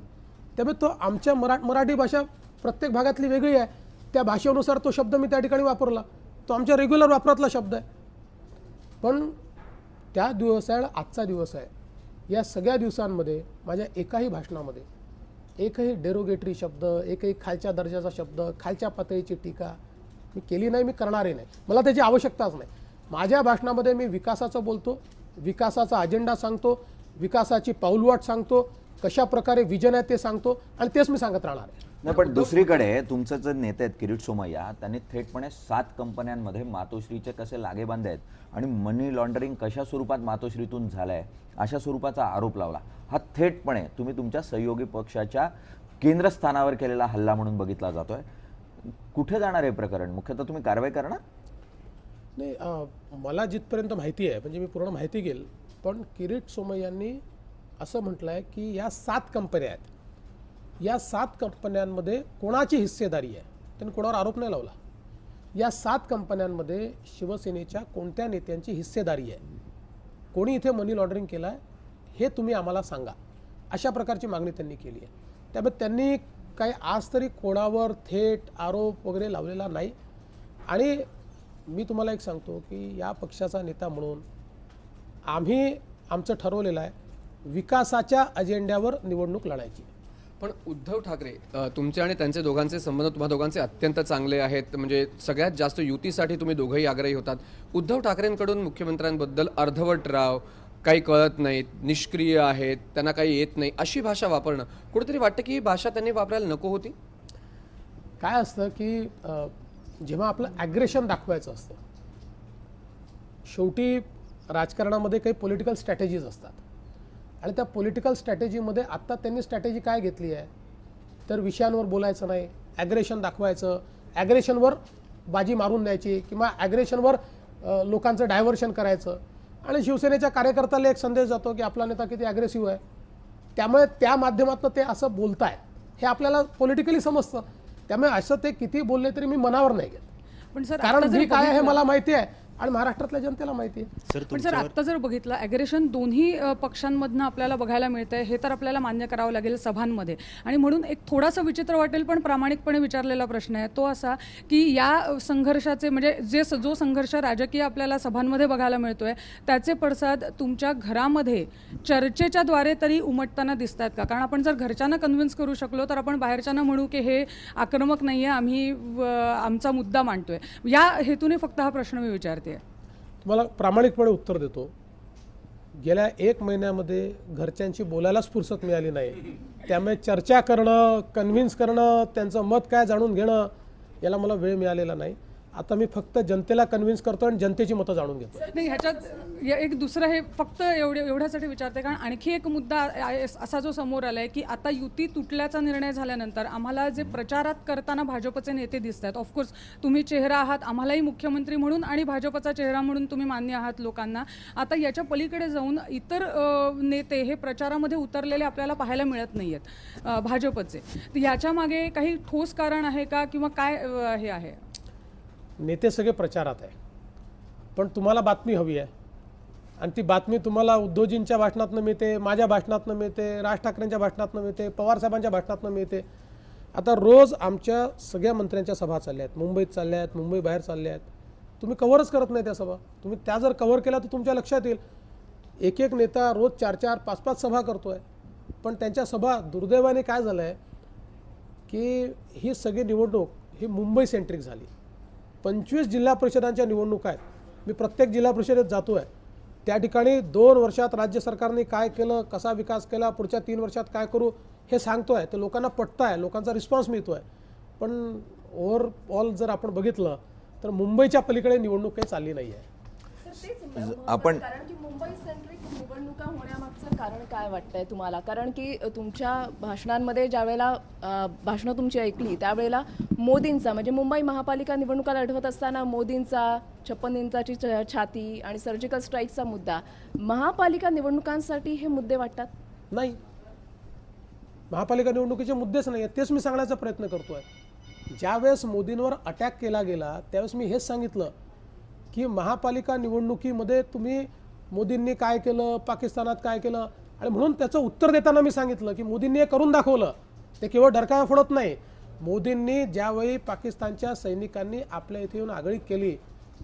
त्यामुळे तो आमच्या मराठी भाषा प्रत्येक भागातली वेगळी आहे, त्या भाषेनुसार तो शब्द मी त्या ठिकाणी वापरला, तो आमच्या रेग्युलर वापरातला शब्द आहे. पण त्या दिवस आहे, आजचा दिवस आहे, या सगळ्या दिवसांमध्ये माझ्या एकाही भाषणामध्ये एकही डेरोगेटरी शब्द, एकही खालच्या दर्जाचा शब्द, खालच्या पातळीची टीका मी केली नाही, मी करणारही नाही. मला त्याची आवश्यकताच नाही. माझ्या भाषणामध्ये मी विकासाचं बोलतो, विकासाचा अजेंडा सांगतो, विकासाची पाऊलवाट सांगतो, कशा प्रकारे विजन आहे ते सांगतो, आणि तेच मी सांगत राहणार आहे. नाही, पण दुसरीकडे तुमचं जे नेते आहेत किरीट सोमय्या, त्यांनी थेटपणे 7 कंपन्यांमध्ये मातोश्रीचे कसे लागेबांधे आहेत आणि मनी लॉन्ड्रिंग कशा स्वरूपात मातोश्रीतून झालंय अशा स्वरूपाचा आरोप लावला. हा थेटपणे तुम्ही तुमच्या सहयोगी पक्षाच्या केंद्रस्थानावर केलेला हल्ला म्हणून बघितला जातोय. कुठे जाणार हे प्रकरण? मुख्यतः तुम्ही कारवाई करणार? नाही, मला जिथपर्यंत माहिती आहे, म्हणजे मी पूर्ण माहिती घेईल, पण किरीट सोमय्यांनी असं म्हटलं आहे की या 7 कंपन्या आहेत, या 7 कंपन्यांमध्ये कोणाची हिस्सेदारी आहे, त्यांनी कोणावर आरोप नाही लावला. या 7 कंपन्यांमध्ये शिवसेनेच्या कोणत्या नेत्यांची हिस्सेदारी आहे, कोणी इथे मनी लॉन्ड्रिंग केलं आहे हे तुम्ही आम्हाला सांगा, अशा प्रकारची मागणी त्यांनी केली आहे. त्यामुळे त्यांनी काही आज तरी कोणावर थेट आरोप वगैरे लावलेला नाही. आणि मी तुम्हाला एक सांगतो की या पक्षाचा नेता म्हणून आम्ही आमचं ठरवलेलं आहे विकासाच्या अजेंड्यावर निवडणूक लढायची. पण उद्धव ठाकरे तुमचे आणि त्यांचे दोघांचे संबंध तुम्हा दोघांचे अत्यंत चांगले आहेत, म्हणजे सगळ्यात जास्त युतीसाठी तुम्ही दोघंही आग्रही होतात. उद्धव ठाकरेंकडून मुख्यमंत्र्यांबद्दल अर्धवट राव, काही कळत नाहीत, निष्क्रिय आहेत, त्यांना काही येत नाही, अशी भाषा वापरणं कुठेतरी वाटतं की ही भाषा त्यांनी वापरायला नको होती. काय असतं की जेव्हा आपलं ॲग्रेशन दाखवायचं असतं, शेवटी राजकारणामध्ये काही पॉलिटिकल स्ट्रॅटेजीज असतात आणि त्या पॉलिटिकल स्ट्रॅटेजीमध्ये आत्ता त्यांनी स्ट्रॅटेजी काय घेतली आहे तर विषयांवर बोलायचं नाही, ॲग्रेशन दाखवायचं, ॲग्रेशनवर बाजी मारून द्यायची किंवा ॲग्रेशनवर लोकांचं डायव्हर्शन करायचं. आणि शिवसेनेच्या कार्यकर्त्याला एक संदेश जातो की आपला नेता किती ॲग्रेसिव्ह आहे, त्यामुळे त्या माध्यमातून ते असं बोलतायत हे आपल्याला पॉलिटिकली समजतं. त्यामुळे असं ते किती बोलले तरी मी मनावर नाही घेत, पण सर कारण मी काय आहे हे मला माहिती आहे आणि महाराष्ट्रातल्या जनतेला माहिती आहे. पण सर आता जर बघितलं ॲग्रेशन दोन्ही पक्षांमधनं आपल्याला बघायला मिळतंय, हे तर आपल्याला मान्य करावं लागेल सभांमध्ये. आणि म्हणून एक थोडासा विचित्र वाटेल पण प्रामाणिकपणे विचारलेला प्रश्न आहे तो असा की या संघर्षाचे म्हणजे जो संघर्ष राजकीय आपल्याला सभांमध्ये बघायला मिळतोय त्याचे पडसाद तुमच्या घरामध्ये चर्चेच्या द्वारे तरी उमटताना दिसत आहेत का? कारण आपण जर घरच्यांना कन्व्हिन्स करू शकलो तर आपण बाहेरच्यांना म्हणू की हे आक्रमक नाही आहे, आम्ही आमचा मुद्दा मांडतोय. या हेतूने फक्त हा प्रश्न मी विचारते. तुम्हाला प्रामाणिकपणे उत्तर देतो, गेल्या 1 महिन्यामध्ये घरच्यांची बोलायलाच फुरसत मिळाली नाही. त्यामुळे चर्चा करणं, कन्व्हिन्स करणं, त्यांचं मत काय जाणून घेणं याला मला वेळ मिळालेला नाही. आता मी फक्त जनतेला कन्व्हिन्स करतो आणि जनतेची मतं जाणून घेतो. नाही, ह्याच्यात एक दुसरं हे फक्त एवढ्यासाठी विचारते कारण आणखी एक मुद्दा असा जो समोर आलाय की आता युती तुटल्याचा निर्णय झाल्यानंतर आम्हाला जे प्रचारात करताना भाजपचे नेते दिसत आहेत, ऑफकोर्स तुम्ही चेहरा आहात, आम्हालाही मुख्यमंत्री म्हणून आणि भाजपचा चेहरा म्हणून तुम्ही मान्य आहात लोकांना. आता याच्या पलीकडे जाऊन इतर नेते हे प्रचारामध्ये उतरलेले आपल्याला पाहायला मिळत नाही आहेत भाजपचे. तर याच्या मागे काही ठोस कारण आहे का किंवा काय हे आहे? नेते सगळे प्रचारात आहे, पण तुम्हाला बातमी हवी आहे आणि ती बातमी तुम्हाला उद्धवजींच्या भाषणातनं मिळते, माझ्या भाषणातनं मिळते, राज ठाकरेंच्या भाषणातनं मिळते, पवारसाहेबांच्या भाषणातनं मिळते. आता रोज आमच्या सगळ्या मंत्र्यांच्या सभा चालल्या आहेत, मुंबईत चालल्या आहेत, मुंबई बाहेर चालल्या आहेत. तुम्ही कव्हरच करत नाही त्या सभा. तुम्ही त्या जर कव्हर केल्या तर तुमच्या लक्षात येईल एक नेता रोज 4-4, 5-5 सभा करतो आहे, पण त्यांच्या सभा दुर्दैवाने काय झालं आहे की ही सगळी निवडणूक ही मुंबई सेंट्रिक झाली. 25 जिल्हा परिषदांच्या निवडणुका आहेत. मी प्रत्येक जिल्हा परिषदेत जातो आहे, त्या ठिकाणी 2 वर्षात राज्य सरकारने काय केलं, कसा विकास केला, पुढच्या 3 वर्षात काय करू हे सांगतो आहे. ते लोकांना पटतं आहे, लोकांचा रिस्पॉन्स मिळतो आहे. पण ओव्हरऑल जर आपण बघितलं तर मुंबईच्या पलीकडे निवडणूक काही चालली नाही आहे. आपण कारण की मुंबई सेंट्रिक निवडणुका होण्यामागचं कारण काय वाटतंय तुम्हाला? कारण की तुमच्या भाषणांमध्ये ज्यावेळेला भाषणं तुमची ऐकली त्यावेळेला मोदींचा म्हणजे मुंबई महापालिका निवडणुका लढवत असताना मोदींचा 56 इंचाची छाती आणि सर्जिकल स्ट्राईकचा मुद्दा महापालिका निवडणुकांसाठी हे मुद्दे वाटतात? नाही, महापालिका निवडणुकीचे मुद्देच नाही आहेत, तेच मी सांगण्याचा प्रयत्न करतो आहे. ज्यावेळेस मोदींवर अटॅक केला गेला त्यावेळेस मी हेच सांगितलं की महापालिका निवडणुकीमध्ये तुम्ही मोदींनी काय केलं, पाकिस्तानात काय केलं, आणि म्हणून त्याचं उत्तर देताना मी सांगितलं की मोदींनी हे करून दाखवलं. ते केवळ डरकाळ्या फोडत नाही. मोदींनी ज्यावेळी पाकिस्तानच्या सैनिकांनी आपल्या इथे येऊन आगळीक केली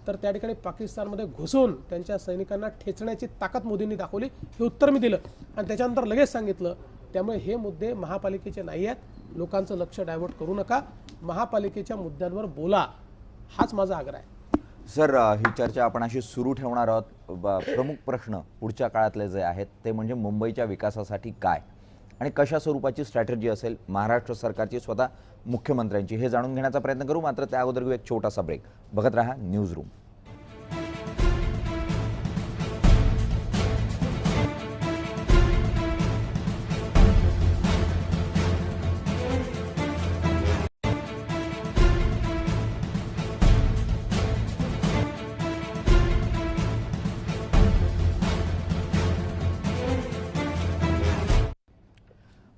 तर त्या ठिकाणी पाकिस्तानमध्ये घुसून त्यांच्या सैनिकांना ठेचण्याची ताकद मोदींनी दाखवली. हे उत्तर मी दिलं आणि त्याच्यानंतर लगेच सांगितलं. त्यामुळे हे मुद्दे महापालिकेचे नाही आहेत, लोकांचं लक्ष डायव्हर्ट करू नका, महापालिकेच्या मुद्द्यांवर बोला, हाच माझा आग्रह आहे. सर, ही चर्चा आपण अशी सुरू ठेवणार आहोत. प्रमुख प्रश्न पुढच्या काळातले जे आहेत ते म्हणजे मुंबईच्या विकासासाठी काय आणि कशा स्वरूपाची स्ट्रॅटेजी असेल महाराष्ट्र सरकारची, स्वतः मुख्यमंत्र्यांची, हे जाणून घेण्याचा प्रयत्न करू. मात्र त्या अगोदर घेऊ एक छोटासा ब्रेक. बघत रहा न्यूज रूम.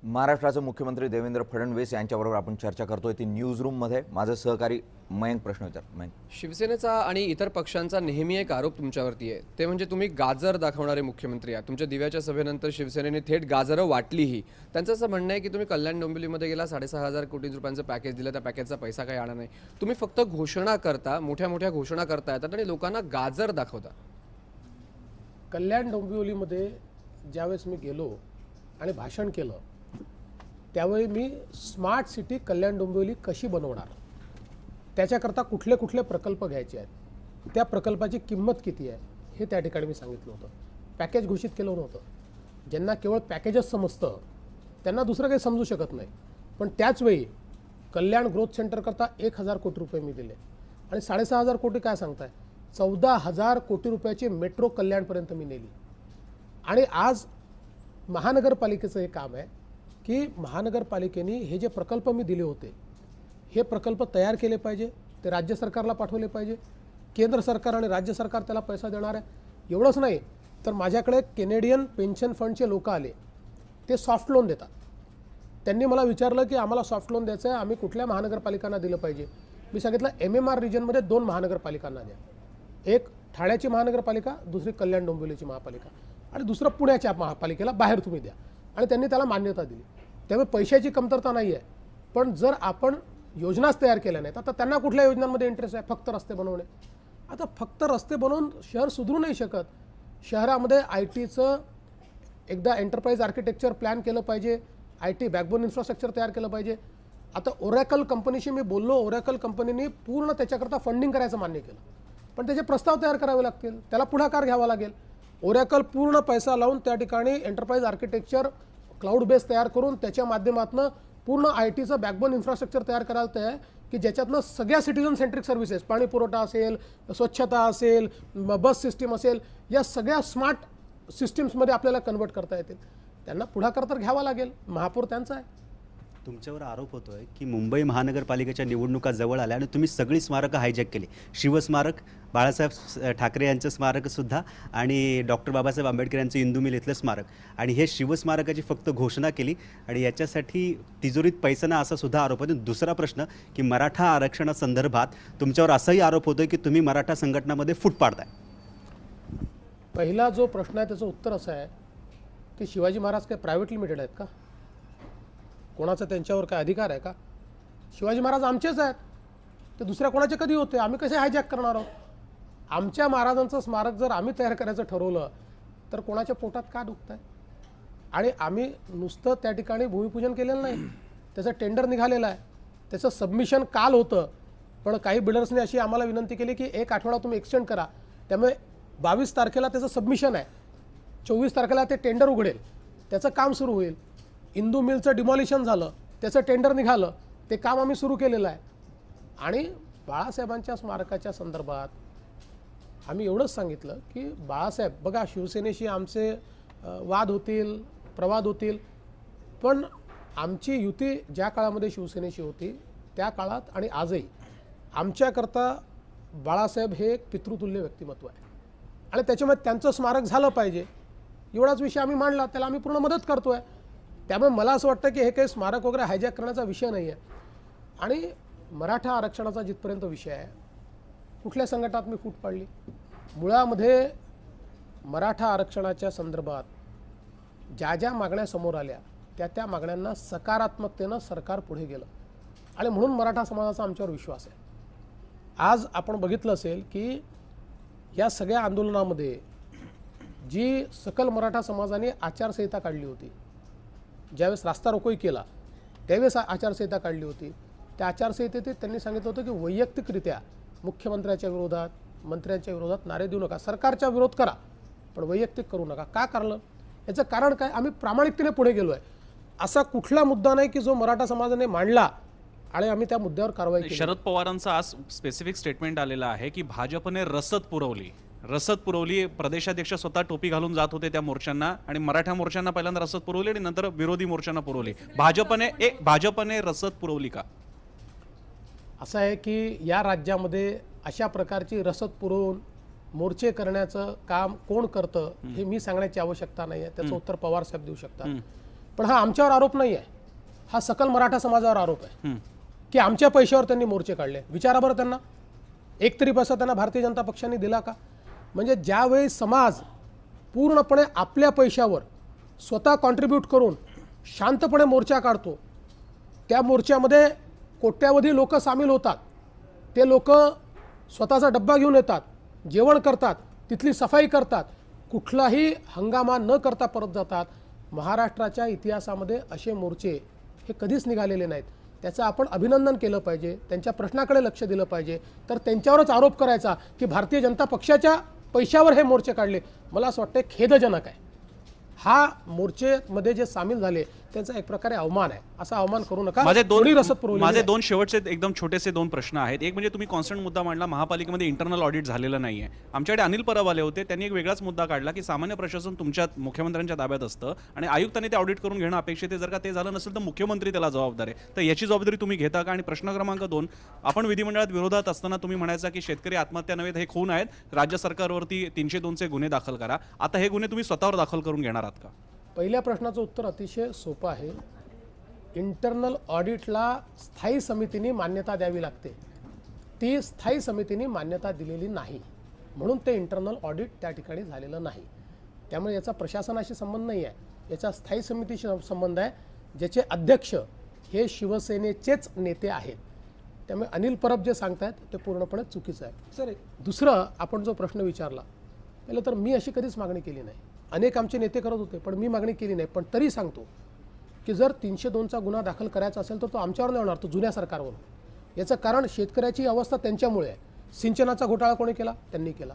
महाराष्ट्राचे मुख्यमंत्री देवेंद्र फडणवीस यांच्याबरोबर आपण चर्चा करतोय ती न्यूज रूममध्ये. माझे सहकारी मयंक प्रश्न विचार. मयंक, शिवसेनेचा आणि इतर पक्षांचा नेहमी एक आरोप तुमच्यावरती आहे, ते म्हणजे तुम्ही गाजर दाखवणारे मुख्यमंत्री आहात. तुमच्या दिव्याच्या सभेनंतर शिवसेनेने थेट गाजरं वाटलीही. त्यांचं असं म्हणणं आहे की तुम्ही कल्याण डोंबिवलीमध्ये गेला, 6,500 कोटी रुपयांचं पॅकेज दिलं, त्या पॅकेजचा पैसा काही आला नाही. तुम्ही फक्त घोषणा करता, मोठ्या मोठ्या घोषणा करता येतात आणि लोकांना गाजर दाखवता. कल्याण डोंबिवलीमध्ये ज्यावेळेस मी गेलो आणि भाषण केलं त्यावेळी मी स्मार्ट सिटी कल्याण डोंबिवली कशी बनवणार, त्याच्याकरता कुठले कुठले प्रकल्प घ्यायचे आहेत, त्या प्रकल्पाची किंमत किती आहे हे त्या ठिकाणी मी सांगितलं होतं. पॅकेज घोषित केलं नव्हतं. ज्यांना केवळ पॅकेजच समजतं त्यांना दुसरं काही समजू शकत नाही. पण त्याचवेळी कल्याण ग्रोथ सेंटरकरता 1,000 कोटी रुपये मी दिले आणि 6,500 कोटी काय सांगताय, 14,000 कोटी रुपयाची मेट्रो कल्याणपर्यंत मी नेली. आणि आज महानगरपालिकेचं हे काम आहे की महानगरपालिकेने हे जे प्रकल्प मी दिले होते हे प्रकल्प तयार केले पाहिजे, ते राज्य सरकारला पाठवले पाहिजे. केंद्र सरकार आणि राज्य सरकार त्याला पैसा देणार आहे. एवढंच नाही तर माझ्याकडे केनेडियन पेन्शन फंडचे लोक आले, ते सॉफ्ट लोन देतात. त्यांनी मला विचारलं की आम्हाला सॉफ्ट लोन द्यायचं आहे, आम्ही कुठल्या महानगरपालिकांना दिलं पाहिजे. मी सांगितलं MMR रिजनमध्ये 2 महानगरपालिकांना द्या. एक ठाण्याची महानगरपालिका, दुसरी कल्याण डोंबिवलीची महापालिका आणि दुसरं पुण्याच्या महापालिकेला बाहेर तुम्ही द्या. आणि त्यांनी त्याला मान्यता दिली. त्यामुळे पैशाची कमतरता नाही आहे. पण जर आपण योजनाच तयार केल्या नाहीत, आता त्यांना कुठल्या योजनांमध्ये इंटरेस्ट आहे, फक्त रस्ते बनवणे. आता फक्त रस्ते बनवून शहर सुधरू नाही शकत. शहरामध्ये ITचं एकदा एंटरप्राइज आर्किटेक्चर प्लॅन केलं पाहिजे, IT बॅकबोन इन्फ्रास्ट्रक्चर तयार केलं पाहिजे. आता ओरॅकल कंपनीशी मी बोललो, ओरॅकल कंपनीने पूर्ण त्याच्याकरता फंडिंग करायचं मान्य केलं. पण त्याचे प्रस्ताव तयार करावे लागतील, त्याला पुढाकार घ्यावा लागेल. ओरॅकल पूर्ण पैसा लावून त्या ठिकाणी एंटरप्राइज आर्किटेक्चर क्लाउड बेस तयार करून त्याच्या माध्यमातून पूर्ण ITचं बॅकबोन इन्फ्रास्ट्रक्चर तयार करायला ते आहे की ज्याच्यातनं सगळ्या सिटीजन सेंट्रिक सर्व्हिसेस, पाणी पुरवठा असेल, स्वच्छता असेल, बस सिस्टीम असेल, या सगळ्या स्मार्ट सिस्टीम्समध्ये आपल्याला कन्वर्ट करता येतील. त्यांना पुढाकार तर घ्यावा लागेल. महापौर त्यांचा आहे. तुमच्यावर आरोप होतोय की मुंबई महानगरपालिकेच्या निवडणुका जवळ आल्या आणि तुम्ही सगळी स्मारकं हायजॅक केली. शिवस्मारक, बाळासाहेब ठाकरे यांचं स्मारकसुद्धा आणि डॉक्टर बाबासाहेब आंबेडकर यांचं इंदू मिल इथलं स्मारक. आणि हे शिवस्मारकाची फक्त घोषणा केली आणि याच्यासाठी तिजोरीत पैसा ना असा सुद्धा आरोप होतो. दुसरा प्रश्न की मराठा आरक्षणासंदर्भात तुमच्यावर असाही आरोप होतोय की तुम्ही मराठा संघटनामध्ये फूट पाडताय. पहिला जो प्रश्न आहे त्याचं उत्तर असं आहे की शिवाजी महाराज काय प्रायव्हेट लिमिटेड आहेत का? कोणाचा त्यांच्यावर काय अधिकार आहे का? शिवाजी महाराज आमचेच आहेत, ते दुसऱ्या कोणाचे कधी होते? आम्ही कसे हायजॅक करणार आहोत? आमच्या महाराजांचं स्मारक जर आम्ही तयार करायचं ठरवलं तर कोणाच्या पोटात का दुखत आहे? आणि आम्ही नुसतं त्या ठिकाणी भूमिपूजन केलेलं नाही, त्याचं टेंडर निघालेलं आहे, त्याचं सबमिशन काल होतं. पण काही बिल्डर्सने अशी आम्हाला विनंती केली की 1 आठवडा तुम्ही एक्सटेंड करा. त्यामुळे 22 तारखेला त्याचं सबमिशन आहे, 24 तारखेला ते टेंडर उघडेल, त्याचं काम सुरू होईल. इंदू मिलचं डिमॉलिशन झालं, त्याचं टेंडर निघालं, ते काम आम्ही सुरू केलेलं आहे. आणि बाळासाहेबांच्या स्मारकाच्या संदर्भात आम्ही एवढंच सांगितलं की बाळासाहेब, बघा शिवसेनेशी आमचे वाद होतील, प्रवाद होतील, पण आमची युती ज्या काळामध्ये शिवसेनेशी होती त्या काळात आणि आजही आमच्याकरता बाळासाहेब हे एक पितृतुल्य व्यक्तिमत्व आहे आणि त्याच्यामुळे त्यांचं स्मारक झालं पाहिजे एवढाच विषय आम्ही मांडला, त्याला आम्ही पूर्ण मदत करतो आहे. त्यामुळे मला असं वाटतं की हे काही स्मारक वगैरे हायजॅक करण्याचा विषय नाही आहे. आणि मराठा आरक्षणाचा जिथपर्यंत विषय आहे, कुठल्या संकटात मी फूट पाडली? मुळामध्ये मराठा आरक्षणाच्या संदर्भात ज्या ज्या मागण्या समोर आल्या त्या मागण्यांना सकारात्मकतेनं सरकार पुढे गेलं आणि म्हणून मराठा समाजाचा आमच्यावर विश्वास आहे. आज आपण बघितलं असेल की या सगळ्या आंदोलनामध्ये जी सकल मराठा समाजाने आचारसंहिता काढली होती, ज्यावेळेस रास्ता रोकोही केला त्यावेळेस आचारसंहिता काढली होती, त्या आचारसंहितेत त्यांनी सांगितलं होतं की वैयक्तिकरित्या मुख्यमंत्र्यांच्या विरोधात, मंत्र्यांच्या विरोधात नारे देऊ नका, सरकारचा विरोध करा पण वैयक्तिक करू नका. का करलं? याचं कारण काय? आम्ही प्रामाणिकतेने पुढे गेलो आहे. असा कुठला मुद्दा नाही की जो मराठा समाजाने मांडला आणि आम्ही त्या मुद्द्यावर कारवाई केली. शरद पवारांचा आज स्पेसिफिक स्टेटमेंट आलेला आहे की भाजपने रसद पुरवली. प्रदेशाध्यक्ष स्वतः टोपी घालून जात होते त्या मोर्चांना आणि मराठा मोर्चांना पहिल्यांदा रसद पुरवली आणि नंतर विरोधी मोर्चांना पुरवली. भाजपने रसद पुरवली का? असं आहे की या राज्यामध्ये अशा प्रकारची रसद पुरवून मोर्चे करण्याचं काम कोण करतं हे मी सांगण्याची आवश्यकता नाही आहे. त्याचं उत्तर पवार साहेब देऊ शकतात. पण हा आमच्यावर आरोप नाही आहे, हा सकल मराठा समाजावर आरोप आहे की आमच्या पैशावर त्यांनी मोर्चे काढले. विचारा बरं त्यांना, एक तरी पैसा त्यांना भारतीय जनता पक्षाने दिला का? म्हणजे ज्यावेळी समाज पूर्णपणे आपल्या पैशावर स्वतः कॉन्ट्रीब्यूट करून शांतपणे मोर्चा काढतो, त्या मोर्चामध्ये कोट्यावधी लोक सामील होतात. ते लोक स्वतःचा डब्बा घेऊन येतात, जेवण करतात, तिथली सफाई करतात, कुठलाही हंगामा न करता परत जातात. महाराष्ट्राच्या इतिहासामध्ये असे मोर्चे हे कधीच निघालेले नाहीत. त्याचं आपण अभिनंदन केलं पाहिजे, त्यांच्या प्रश्नाकडे लक्ष दिलं पाहिजे. तर त्यांच्यावरच आरोप करायचा की भारतीय जनता पक्षाच्या पैशावर हे मोर्चे काढले, मला असं वाटतं खेदजनक आहे. हा मोर्चेमध्ये जे सामील झाले त्यांचा एक प्रकारे अवमान आहे. असा अवमान करू नका. माझे दोन शेवटचे एकदम छोटेसे दोन प्रश्न आहेत. एक म्हणजे तुम्ही कॉन्स्टंट मुद्दा मांडला, महापालिकेमध्ये इंटरनल ऑडिट झालेलं नाहीये. आमच्याकडे अनिल परब आले होते, त्यांनी एक वेगळाच मुद्दा काढला की सामान्य प्रशासन तुमच्या मुख्यमंत्र्यांच्या ताब्यात असतं आणि आयुक्तांनी ते ऑडिट करून घेणं अपेक्षित आहे. जर का ते झालं नसेल तर मुख्यमंत्री त्याला जबाबदार आहे. तर याची जबाबदारी तुम्ही घेता का? आणि प्रश्न क्रमांक 2, आपण विधिमंडळात विरोधात असताना तुम्ही म्हणायचा की शेतकरी आत्महत्या नव्हे हे खून आहेत, राज्य सरकारवरती 302चे गुन्हे दाखल करा. आता हे गुन्हे तुम्ही स्वतःवर दाखल करून घेणार आहात का? पहिल्या प्रश्नाचं उत्तर अतिशय सोपं आहे. इंटरनल ऑडिटला स्थायी समितीने मान्यता द्यावी लागते. ती स्थायी समितीने मान्यता दिलेली नाही, म्हणून ते इंटरनल ऑडिट त्या ठिकाणी झालेलं नाही. त्यामुळे याचा प्रशासनाशी संबंध नाही आहे, याचा स्थायी समितीशी संबंध आहे, ज्याचे अध्यक्ष हे शिवसेनेचेच नेते आहेत. त्यामुळे अनिल परब जे सांगतायत ते पूर्णपणे चुकीचं आहे. सर, दुसरं आपण जो प्रश्न विचारला, पहिलं तर मी अशी कधीच मागणी केली नाही. अनेक आमचे नेते करत होते पण मी मागणी केली नाही. पण तरी सांगतो की जर 302चा गुन्हा दाखल करायचा असेल तर तो आमच्यावर नाही होणार, तो जुन्या सरकारवर. याचं कारण शेतकऱ्याची अवस्था त्यांच्यामुळे आहे. सिंचनाचा घोटाळा कोणी केला? त्यांनी केला.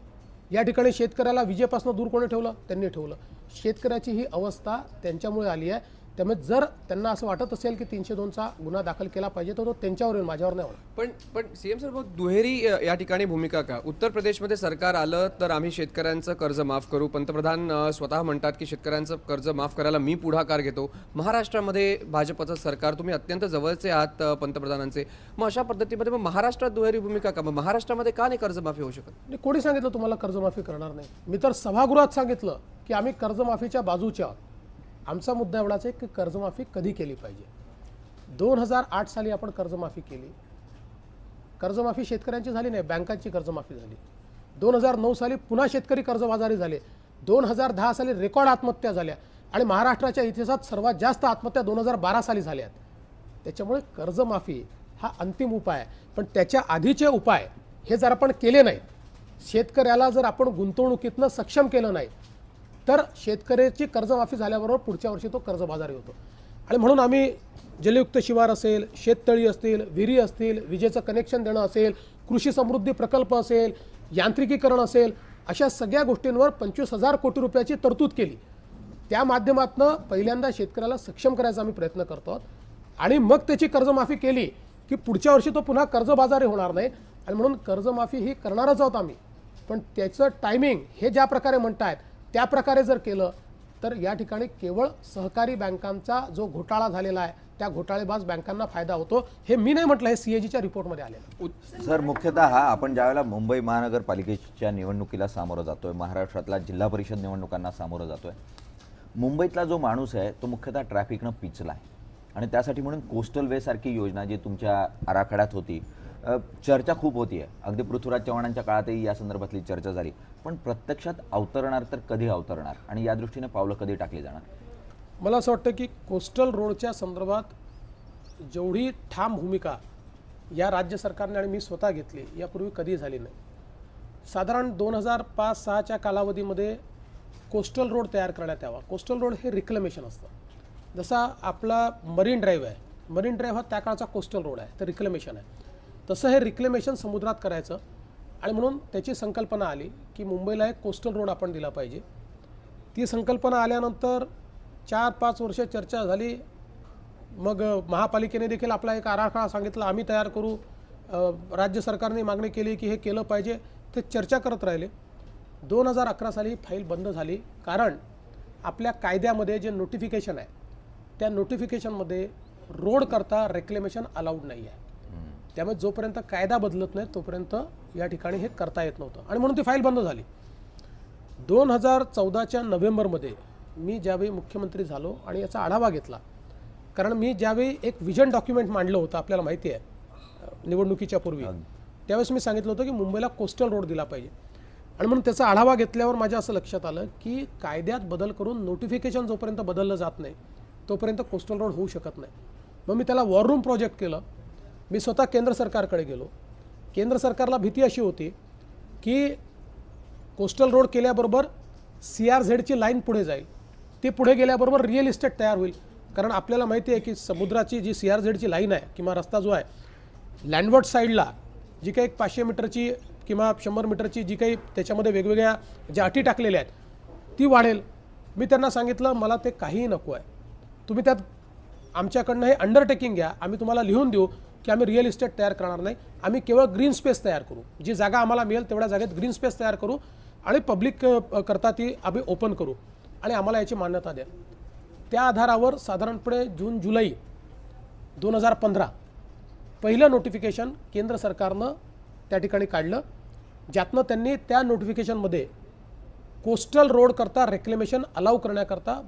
या ठिकाणी शेतकऱ्याला विजेपासून दूर कोणी ठेवलं? त्यांनी ठेवलं. शेतकऱ्याची ही अवस्था त्यांच्यामुळे आली आहे. त्यामुळे जर त्यांना असं वाटत असेल की 302चा गुन्हा दाखल केला पाहिजे तर तो त्यांच्यावर येईल, माझ्यावर नाही होणार. पण सीएम सर, बहुत दुहेरी या ठिकाणी भूमिका का? उत्तर प्रदेशमध्ये सरकार आलं तर आम्ही शेतकऱ्यांचं कर्ज माफ करू, पंतप्रधान स्वतः म्हणतात की शेतकऱ्यांचं कर्ज माफ करायला मी पुढाकार घेतो. महाराष्ट्रामध्ये भाजपचं सरकार, तुम्ही अत्यंत जवळचे आहात पंतप्रधानांचे, मग अशा पद्धतीमध्ये मग महाराष्ट्रात दुहेरी भूमिका का? मग महाराष्ट्रामध्ये का नाही कर्जमाफी होऊ शकत? कोणी सांगितलं तुम्हाला कर्जमाफी करणार नाही? मी तर सभागृहात सांगितलं की आम्ही कर्जमाफीच्या बाजूच्या आहोत. आमचा मुद्दा एवढाच आहे की कर्जमाफी कधी केली पाहिजे. 2008 साली आपण कर्जमाफी केली. कर्जमाफी शेतकऱ्यांची झाली नाही, बँकांची कर्जमाफी झाली. 2009 साली पुन्हा शेतकरी कर्जबाजारी झाले. 2010 साली रेकॉर्ड आत्महत्या झाल्या आणि महाराष्ट्राच्या इतिहासात सर्वात जास्त आत्महत्या 2012 साली झाल्या आहेत. त्याच्यामुळे कर्जमाफी हा अंतिम उपाय आहे. पण त्याच्या आधीचे उपाय हे जर आपण केले नाहीत, शेतकऱ्याला जर आपण गुंतवणुकीतनं सक्षम केलं नाही, तर शेतकऱ्याची कर्जमाफी झाल्याबरोबर पुढच्या वर्षी तो कर्जबाजारी होतो. आणि म्हणून आम्ही जलयुक्त शिवार असेल, शेततळी असतील, विहिरी असतील, विजेचं कनेक्शन देणं असेल, कृषी समृद्धी प्रकल्प असेल, यांत्रिकीकरण असेल, अशा सगळ्या गोष्टींवर 25,000 कोटी रुपयाची तरतूद केली. त्या माध्यमातून पहिल्यांदा शेतकऱ्याला सक्षम करायचा आम्ही प्रयत्न करतो आणि मग त्याची कर्जमाफी केली की पुढच्या वर्षी तो पुन्हा कर्जबाजारी होणार नाही. आणि म्हणून कर्जमाफी ही करणारच आहोत आम्ही. पण त्याचं टायमिंग हे ज्या प्रकारे म्हणतायत त्या प्रकारे जर केलं तर या ठिकाणी केवळ सहकारी बँकांचा जो घोटाळा झालेला आहे त्या घोटाळेबाज बँकांना फायदा होतो. हे मी नाही म्हटलं, हे सीएजीच्या रिपोर्टमध्ये आलेलं. सर, मुख्यतः आपण ज्यावेळेला मुंबई महानगरपालिकेच्या निवडणुकीला सामोरं जातोय, महाराष्ट्रातल्या जिल्हा परिषद निवडणुकांना सामोरं जातोय, मुंबईतला जो माणूस आहे तो मुख्यतः ट्रॅफिकनं पिचला आहे. आणि त्यासाठी म्हणून कोस्टल वे सारखी योजना जी तुमच्या आराखड्यात होती, चर्चा खूप होती आहे. अगदी पृथ्वीराज चव्हाणांच्या काळातही या संदर्भातली चर्चा झाली. पण प्रत्यक्षात अवतरणार तर कधी अवतरणार आणि या दृष्टीने पावलं कधी टाकली जाणार? मला असं वाटतं की कोस्टल रोडच्या संदर्भात जेवढी ठाम भूमिका या राज्य सरकारने आणि मी स्वतः घेतली यापूर्वी कधी झाली नाही. साधारण 2005-06च्या कालावधीमध्ये कोस्टल रोड तयार करण्यात यावा. कोस्टल रोड हे रिक्लेमेशन असतं. जसा आपला मरीन ड्राईव्ह आहे, मरीन ड्राईव्ह हा त्या काळचा कोस्टल रोड आहे, तर रिक्लेमेशन आहे. तसं हे रिक्लेमेशन समुद्रात करायचं. आणि म्हणून त्याची संकल्पना आली की मुंबईला एक कोस्टल रोड आपण दिला पाहिजे. ती संकल्पना आल्यानंतर 4-5 वर्ष चर्चा झाली मग महापालिकेने देखील आपला एक आराखडा सांगितला, आम्ही तयार करू. राज्य सरकारने मागणी केली की हे केलं पाहिजे, ते चर्चा करत राहिले. 2011 साली फाईल बंद झाली, कारण आपल्या कायद्यामध्ये जे नोटिफिकेशन आहे त्या नोटिफिकेशनमध्ये रोड करता रेक्लेमेशन अलाउड नाही आहे. त्यामुळे जोपर्यंत कायदा बदलत नाही तोपर्यंत या ठिकाणी हे करता येत नव्हतं आणि म्हणून ती फाईल बंद झाली. 2014च्या नोव्हेंबरमध्ये मी ज्यावेळी मुख्यमंत्री झालो आणि याचा आढावा घेतला, कारण मी ज्यावेळी एक विजन डॉक्युमेंट मांडलं होतं आपल्याला माहिती आहे निवडणुकीच्या पूर्वी, त्यावेळेस मी सांगितलं होतं की मुंबईला कोस्टल रोड दिला पाहिजे. आणि म्हणून त्याचा आढावा घेतल्यावर माझ्या असं लक्षात आलं की कायद्यात बदल करून नोटिफिकेशन जोपर्यंत बदललं जात नाही तोपर्यंत कोस्टल रोड होऊ शकत नाही. मग मी त्याला वॉर रूम प्रोजेक्ट केलं. मी स्वतः केंद्र सरकारकडे गेलो. केंद्र सरकारला भीती अशी होती की कोस्टल रोड केल्याबरोबर CRZची लाईन पुढे जाईल, ती पुढे गेल्याबरोबर रिअल इस्टेट तयार होईल. कारण आपल्याला माहिती आहे की समुद्राची जी CRZची लाईन आहे किंवा रस्ता जो आहे लँडवर्ड साईडला जी काही 500 मीटरची किंवा 100 मीटरची जी काही त्याच्यामध्ये वेगवेगळ्या ज्या अटी टाकलेल्या आहेत ती वाढेल. मी त्यांना सांगितलं मला ते काहीही नको आहे, तुम्ही त्यात आमच्याकडनं हे अंडरटेकिंग घ्या, आम्ही तुम्हाला लिहून देऊ की आम्ही रिअल इस्टेट तयार करणार नाही, आम्ही केवळ ग्रीन स्पेस तयार करू, जी जागा आम्हाला मिळेल तेवढ्या जागेत ग्रीन स्पेस तयार करू आणि पब्लिक करता ती आम्ही ओपन करू आणि आम्हाला याची मान्यता द्या. त्या आधारावर साधारणपणे जून-जुलै 2015 पहिलं नोटिफिकेशन केंद्र सरकारनं त्या ठिकाणी काढलं, ज्यातनं त्यांनी त्या नोटिफिकेशनमध्ये कोस्टल रोड करता रेक्लेमेशन अलाउ करण्याकरता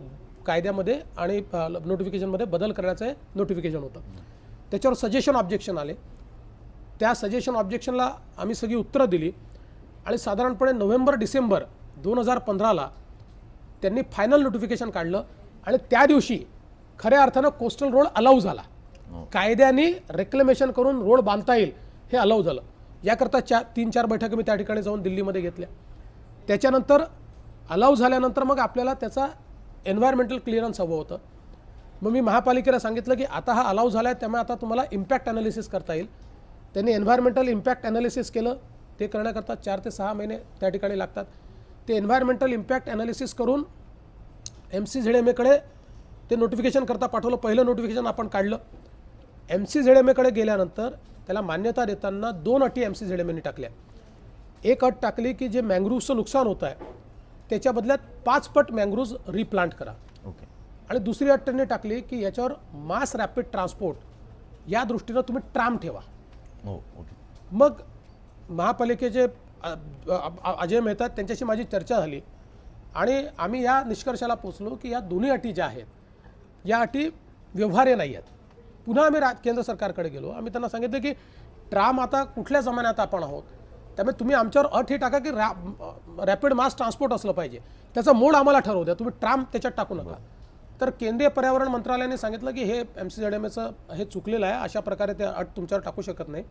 कायद्यामध्ये आणि नोटिफिकेशनमध्ये बदल करण्याचं नोटिफिकेशन होतं. त्याच्यावर सजेशन ऑब्जेक्शन आले. त्या सजेशन ऑब्जेक्शनला आम्ही सगळी उत्तरं दिली आणि साधारणपणे नोव्हेंबर-डिसेंबर 2015ला त्यांनी फायनल नोटिफिकेशन काढलं आणि त्या दिवशी खऱ्या अर्थानं कोस्टल रोड अलाउ झाला. कायद्याने रेक्लेमेशन करून रोड बांधता येईल हे अलाउ झालं. याकरता 3-4 बैठकी मी त्या ठिकाणी जाऊन दिल्लीमध्ये घेतल्या. त्याच्यानंतर अलाउ झाल्यानंतर मग आपल्याला त्याचा एन्व्हायरमेंटल क्लिअरन्स हवं होतं. मग मी महापालिकेला सांगितलं की आता हा अलाउ झाला आहे, त्यामुळे आता तुम्हाला इम्पॅक्ट ॲनालिसिस करता येईल. त्यांनी एन्व्हायरमेंटल इम्पॅक्ट ॲनालिसिस केलं. ते करण्याकरता 4 ते 6 महिने त्या ठिकाणी लागतात. ते एन्व्हायरमेंटल इम्पॅक्ट ॲनालिसिस करून MCZMAकडे ते नोटिफिकेशन करता पाठवलं. पहिलं नोटिफिकेशन आपण काढलं. MCZMAकडे गेल्यानंतर त्याला मान्यता देताना 2 अटी MCZMAने टाकल्या. एक अट टाकली की जे मँग्रोव्हचं नुकसान होतं आहे त्याच्या बदल्यात 5 पट मँग्रोव्ज रिप्लांट करा. ओके. आणि दुसरी अट त्यांनी टाकली की याच्यावर मास रॅपिड ट्रान्सपोर्ट या दृष्टीनं तुम्ही ट्राम ठेवा. हो. ओके. मग महापालिकेचे अजय मेहता त्यांच्याशी माझी चर्चा झाली आणि आम्ही या निष्कर्षाला पोचलो की या दोन्ही अटी ज्या आहेत या अटी व्यवहार्य नाही आहेत. पुन्हा आम्ही केंद्र सरकारकडे गेलो. आम्ही त्यांना सांगितलं की ट्राम आता कुठल्या जमान्यात आपण आहोत, त्यामुळे तुम्ही आमच्यावर अट ही टाका की रॅपिड मास ट्रान्सपोर्ट असलं पाहिजे, त्याचा मोड आम्हाला ठरवू द्या, तुम्ही ट्राम त्याच्यात टाकू नका. तर केंद्रीय पर्यावरण मंत्रालयाने सांगितलं की हे MCZMAचं हे चुकलेलं आहे, अशा प्रकारे ते अट तुमच्यावर टाकू शकत नाही.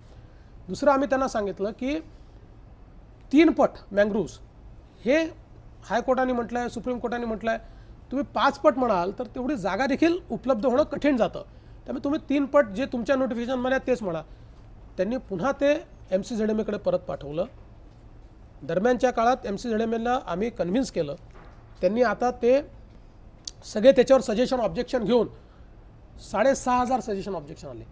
दुसरं आम्ही त्यांना सांगितलं की 3 पट मँग्रोव्ज हे हायकोर्टाने म्हटलं आहे, सुप्रीम कोर्टाने म्हटलं आहे, तुम्ही 5 पट म्हणाल तर तेवढी जागा देखील उपलब्ध होणं कठीण जातं. त्यामुळे तुम्ही 3 पट जे तुमच्या नोटिफिकेशनमध्ये तेच म्हणा. त्यांनी पुन्हा ते MCZMAकडे परत पाठवलं. दरम्यानच्या काळात MCZMAला आम्ही कन्व्हिन्स केलं. त्यांनी आता ते सगळे त्याच्यावर सजेशन ऑब्जेक्शन घेऊन 6,500 सजेशन ऑब्जेक्शन आले.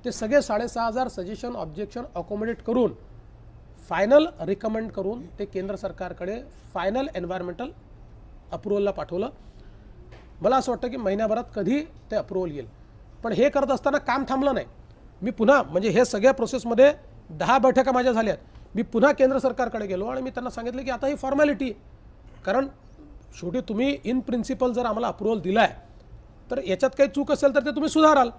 ते सगळे 6,500 सजेशन ऑब्जेक्शन अकोमोडेट करून फायनल रिकमेंड करून ते केंद्र सरकारकडे फायनल एन्व्हायरमेंटल अप्रुव्हलला पाठवलं. मला असं वाटतं की महिन्याभरात कधी ते अप्रुव्हल येईल. पण हे करत असताना काम थांबलं नाही. मी पुन्हा म्हणजे हे सगळ्या प्रोसेसमध्ये 10 बैठका माझ्या झाल्यात. मी पुन्हा केंद्र सरकारकडे गेलो आणि मी त्यांना सांगितलं की आता ही फॉर्मॅलिटी, कारण शेवटी तुम्ही इन प्रिन्सिपल जर आम्हाला अप्रुव्हल दिला आहे तर याच्यात काही चूक असेल तर ते तुम्ही सुधाराल,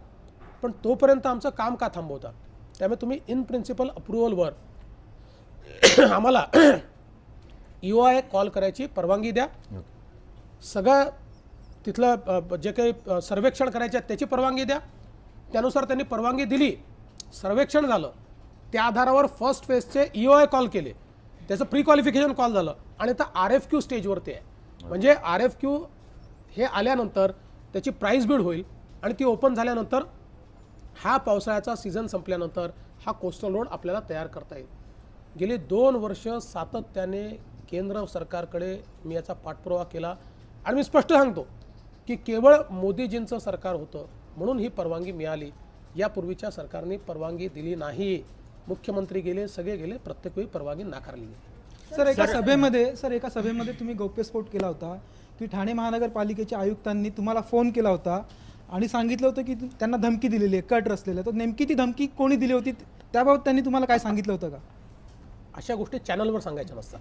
पण तोपर्यंत आमचं काम का थांबवता. त्यामुळे तुम्ही इन प्रिन्सिपल अप्रुव्हलवर आम्हाला EOI कॉल करायची परवानगी द्या, सगळं तिथलं जे काही सर्वेक्षण करायचे आहे त्याची परवानगी द्या. त्यानुसार त्यांनी परवानगी दिली, सर्वेक्षण झालं, त्या आधारावर फर्स्ट फेजचे EOI कॉल केले, त्याचं प्री क्वालिफिकेशन कॉल झालं आणि आता RFQ स्टेजवरती आहे. म्हणजे RFQ हे आल्यानंतर त्याची प्राईस बीड होईल आणि ती ओपन झाल्यानंतर हा पावसाळ्याचा सीझन संपल्यानंतर हा कोस्टल रोड आपल्याला तयार करता येईल. गेली 2 वर्ष सातत्याने केंद्र सरकारकडे मी याचा पाठपुरावा केला आणि मी स्पष्ट सांगतो की केवळ मोदीजींचं सरकार होतं म्हणून ही परवानगी मिळाली. यापूर्वीच्या सरकारने परवानगी दिली नाही. मुख्यमंत्री गेले, सगळे गेले, प्रत्येक वेळी परवानगी नाकारली गेली. सर एका सभेमध्ये तुम्ही गौप्यस्फोट केला होता की ठाणे महानगरपालिकेच्या आयुक्तांनी तुम्हाला फोन केला होता आणि सांगितलं होतं की त्यांना धमकी दिलेली आहे, कट रचलेलं आहे. तर नेमकी ती धमकी कोणी दिली होती, त्याबाबत त्यांनी तुम्हाला काय सांगितलं होतं का? अशा गोष्टी चॅनलवर सांगायच्या नसतात.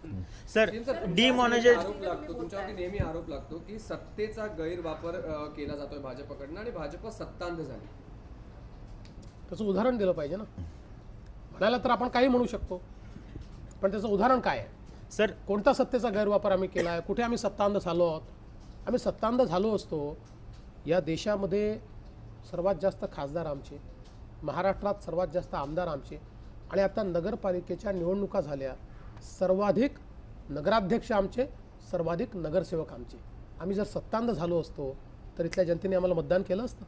सर आरोप लागतो तुमच्यावरती, नेहमी आरोप लागतो की सत्तेचा गैरवापर केला जातोय भाजपकडनं आणि भाजप सत्तांध झाली. त्याचं उदाहरण दिलं पाहिजे ना. म्हणायला तर आपण काही म्हणू शकतो, पण त्याचं उदाहरण काय आहे? सर कोणता सत्तेचा गैरवापर आम्ही केला आहे? कुठे आम्ही सत्तांध झालो आहोत? आम्ही सत्तांध झालो असतो, या देशामध्ये सर्वात जास्त खासदार आमचे, महाराष्ट्रात सर्वात जास्त आमदार आमचे, आणि आता नगरपालिकेच्या निवडणुका झाल्या, सर्वाधिक नगराध्यक्ष आमचे, सर्वाधिक नगरसेवक आमचे. आम्ही जर सत्तांध झालो असतो तर इथल्या जनतेने आम्हाला मतदान केलं असतं.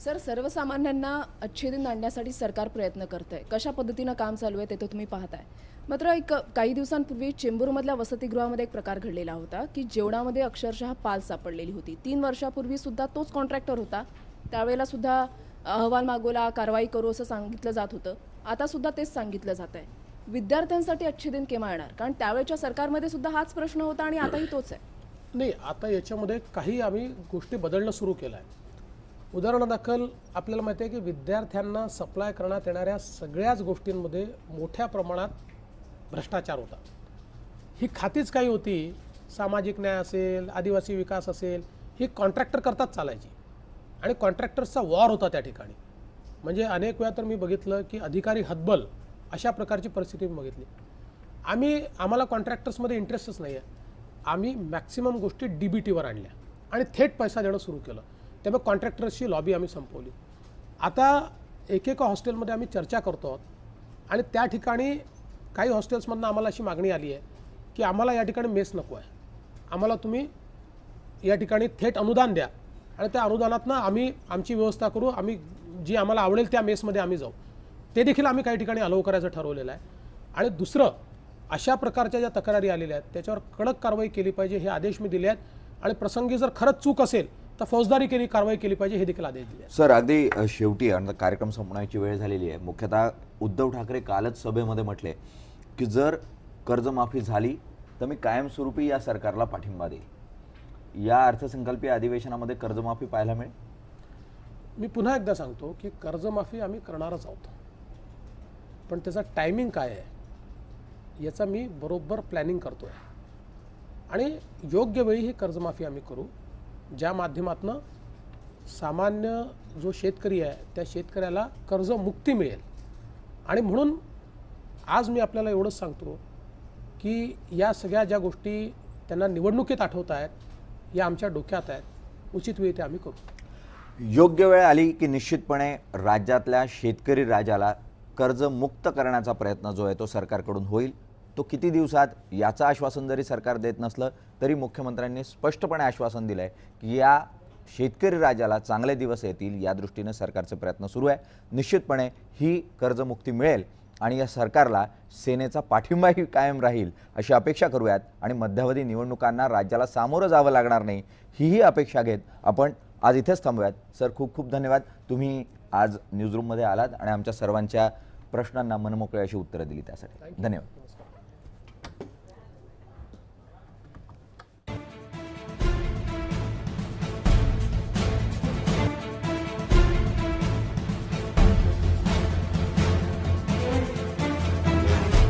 सर, सर्वसामान्यांना अच्छेदन आणण्यासाठी सरकार प्रयत्न करतंय. कशा पद्धतीनं काम चालू आहे ते तर तुम्ही पाहताय. मात्र काही दिवसांपूर्वी चेंबूरमधल्या वसतिगृहामध्ये एक प्रकार घडलेला होता की जेवणामध्ये अक्षरशः पाल सापडलेली होती. 3 वर्षापूर्वी सुद्धा तोच कॉन्ट्रॅक्टर होता. त्यावेळेला सुद्धा अहवाल मागवला, कारवाई करू असं सांगितलं जात होतं. आता सुद्धा तेच सांगितलं जात आहे. विद्यार्थ्यांसाठी अच्छेदन केव्हा येणार? कारण त्यावेळेच्या सरकारमध्ये सुद्धा हाच प्रश्न होता आणि आताही तोच आहे. नाही, आता याच्यामध्ये काही आम्ही गोष्टी बदलणं सुरू केलं आहे. उदाहरणादाखल आपल्याला माहिती आहे की विद्यार्थ्यांना सप्लाय करण्यात येणाऱ्या सगळ्याच गोष्टींमध्ये मोठ्या प्रमाणात भ्रष्टाचार होता. ही खातीच काही होती, सामाजिक न्याय असेल, आदिवासी विकास असेल, ही कॉन्ट्रॅक्टर करताच चालायची आणि कॉन्ट्रॅक्टर्सचा वॉर होता त्या ठिकाणी. म्हणजे अनेक वेळा तर मी बघितलं की अधिकारी हतबल अशा प्रकारची परिस्थिती मी बघितली. आम्हाला कॉन्ट्रॅक्टर्समध्ये इंटरेस्टच नाही आहे. आम्ही मॅक्सिमम गोष्टी DBTवर आणल्या आणि थेट पैसा देणं सुरू केलं. त्यामुळे कॉन्ट्रॅक्टर्सची लॉबी आम्ही संपवली. आता एकेका हॉस्टेलमध्ये आम्ही चर्चा करतो आहोत आणि त्या ठिकाणी काही हॉस्टेल्समधनं आम्हाला अशी मागणी आली आहे की आम्हाला या ठिकाणी मेस नको आहे, आम्हाला तुम्ही या ठिकाणी थेट अनुदान द्या आणि त्या अनुदानातनं आम्ही आमची व्यवस्था करू, आम्ही जी आम्हाला आवडेल त्या मेसमध्ये आम्ही जाऊ. ते देखील आम्ही काही ठिकाणी अलाउ करायचं ठरवलेलं आहे. आणि दुसरं, अशा प्रकारच्या ज्या तक्रारी आलेल्या आहेत त्याच्यावर कडक कारवाई केली पाहिजे, हे आदेश मी दिले आहेत. आणि प्रसंगी जर खरंच चूक असेल तर फौजदारी कारवाई केली पाहिजे, हे देखील आदेश दिले आहेत. सर, अगदी शेवटी कार्यक्रम संपण्याची वेळ झालेली आहे. मुख्यतः उद्धव ठाकरे कालच सभेमध्ये म्हटले की जर कर्जमाफी झाली तर मी कायमस्वरूपी या सरकारला पाठिंबा देईल. या अर्थसंकल्पीय अधिवेशनामध्ये कर्जमाफी पाहायला मिळेल? मी पुन्हा एकदा सांगतो की कर्जमाफी आम्ही करणारच आहोत, पण त्याचा टायमिंग काय आहे याचा मी बरोबर प्लॅनिंग करतो आहे आणि योग्य वेळी ही कर्जमाफी आम्ही करू, ज्या माध्यमातून सामान्य जो शेतकरी आहे त्या शेतकऱ्याला कर्जमुक्ती मिळेल. आणि म्हणून आज मी आपल्याला एवढंच सांगतो की या सगळ्या ज्या गोष्टी त्यांना निवडणुकीत आठवत आहेत या आमच्या डोक्यात आहेत, उचित वेळी ते आम्ही करू. योग्य वेळ आली की निश्चितपणे राज्यातल्या शेतकरी राजाला कर्जमुक्त करण्याचा प्रयत्न जो आहे तो सरकारकडून होईल. तो किती दिवसात याचं आश्वासन जरी सरकार देत नसलं तरी मुख्यमंत्र्यांनी स्पष्टपणे आश्वासन दिलं आहे की या शेतकरी राजाला चांगले दिवस येतील, या दृष्टीने सरकारचे प्रयत्न सुरू आहे. निश्चितपणे ही कर्जमुक्ती मिळेल आणि या सरकारला सेनेचा पाठिंबाही कायम राहील अशी अपेक्षा करूयात. आणि मध्यावधी निवडणुकांना राज्याला सामोरं जावं लागणार नाही ही अपेक्षा घेत आपण आज इथेच थांबूयात. सर, खूप खूप धन्यवाद. तुम्ही आज न्यूजरूममध्ये आलात आणि आमच्या सर्वांच्या प्रश्नांना मनमोकळी अशी उत्तरं दिली, त्यासाठी धन्यवाद.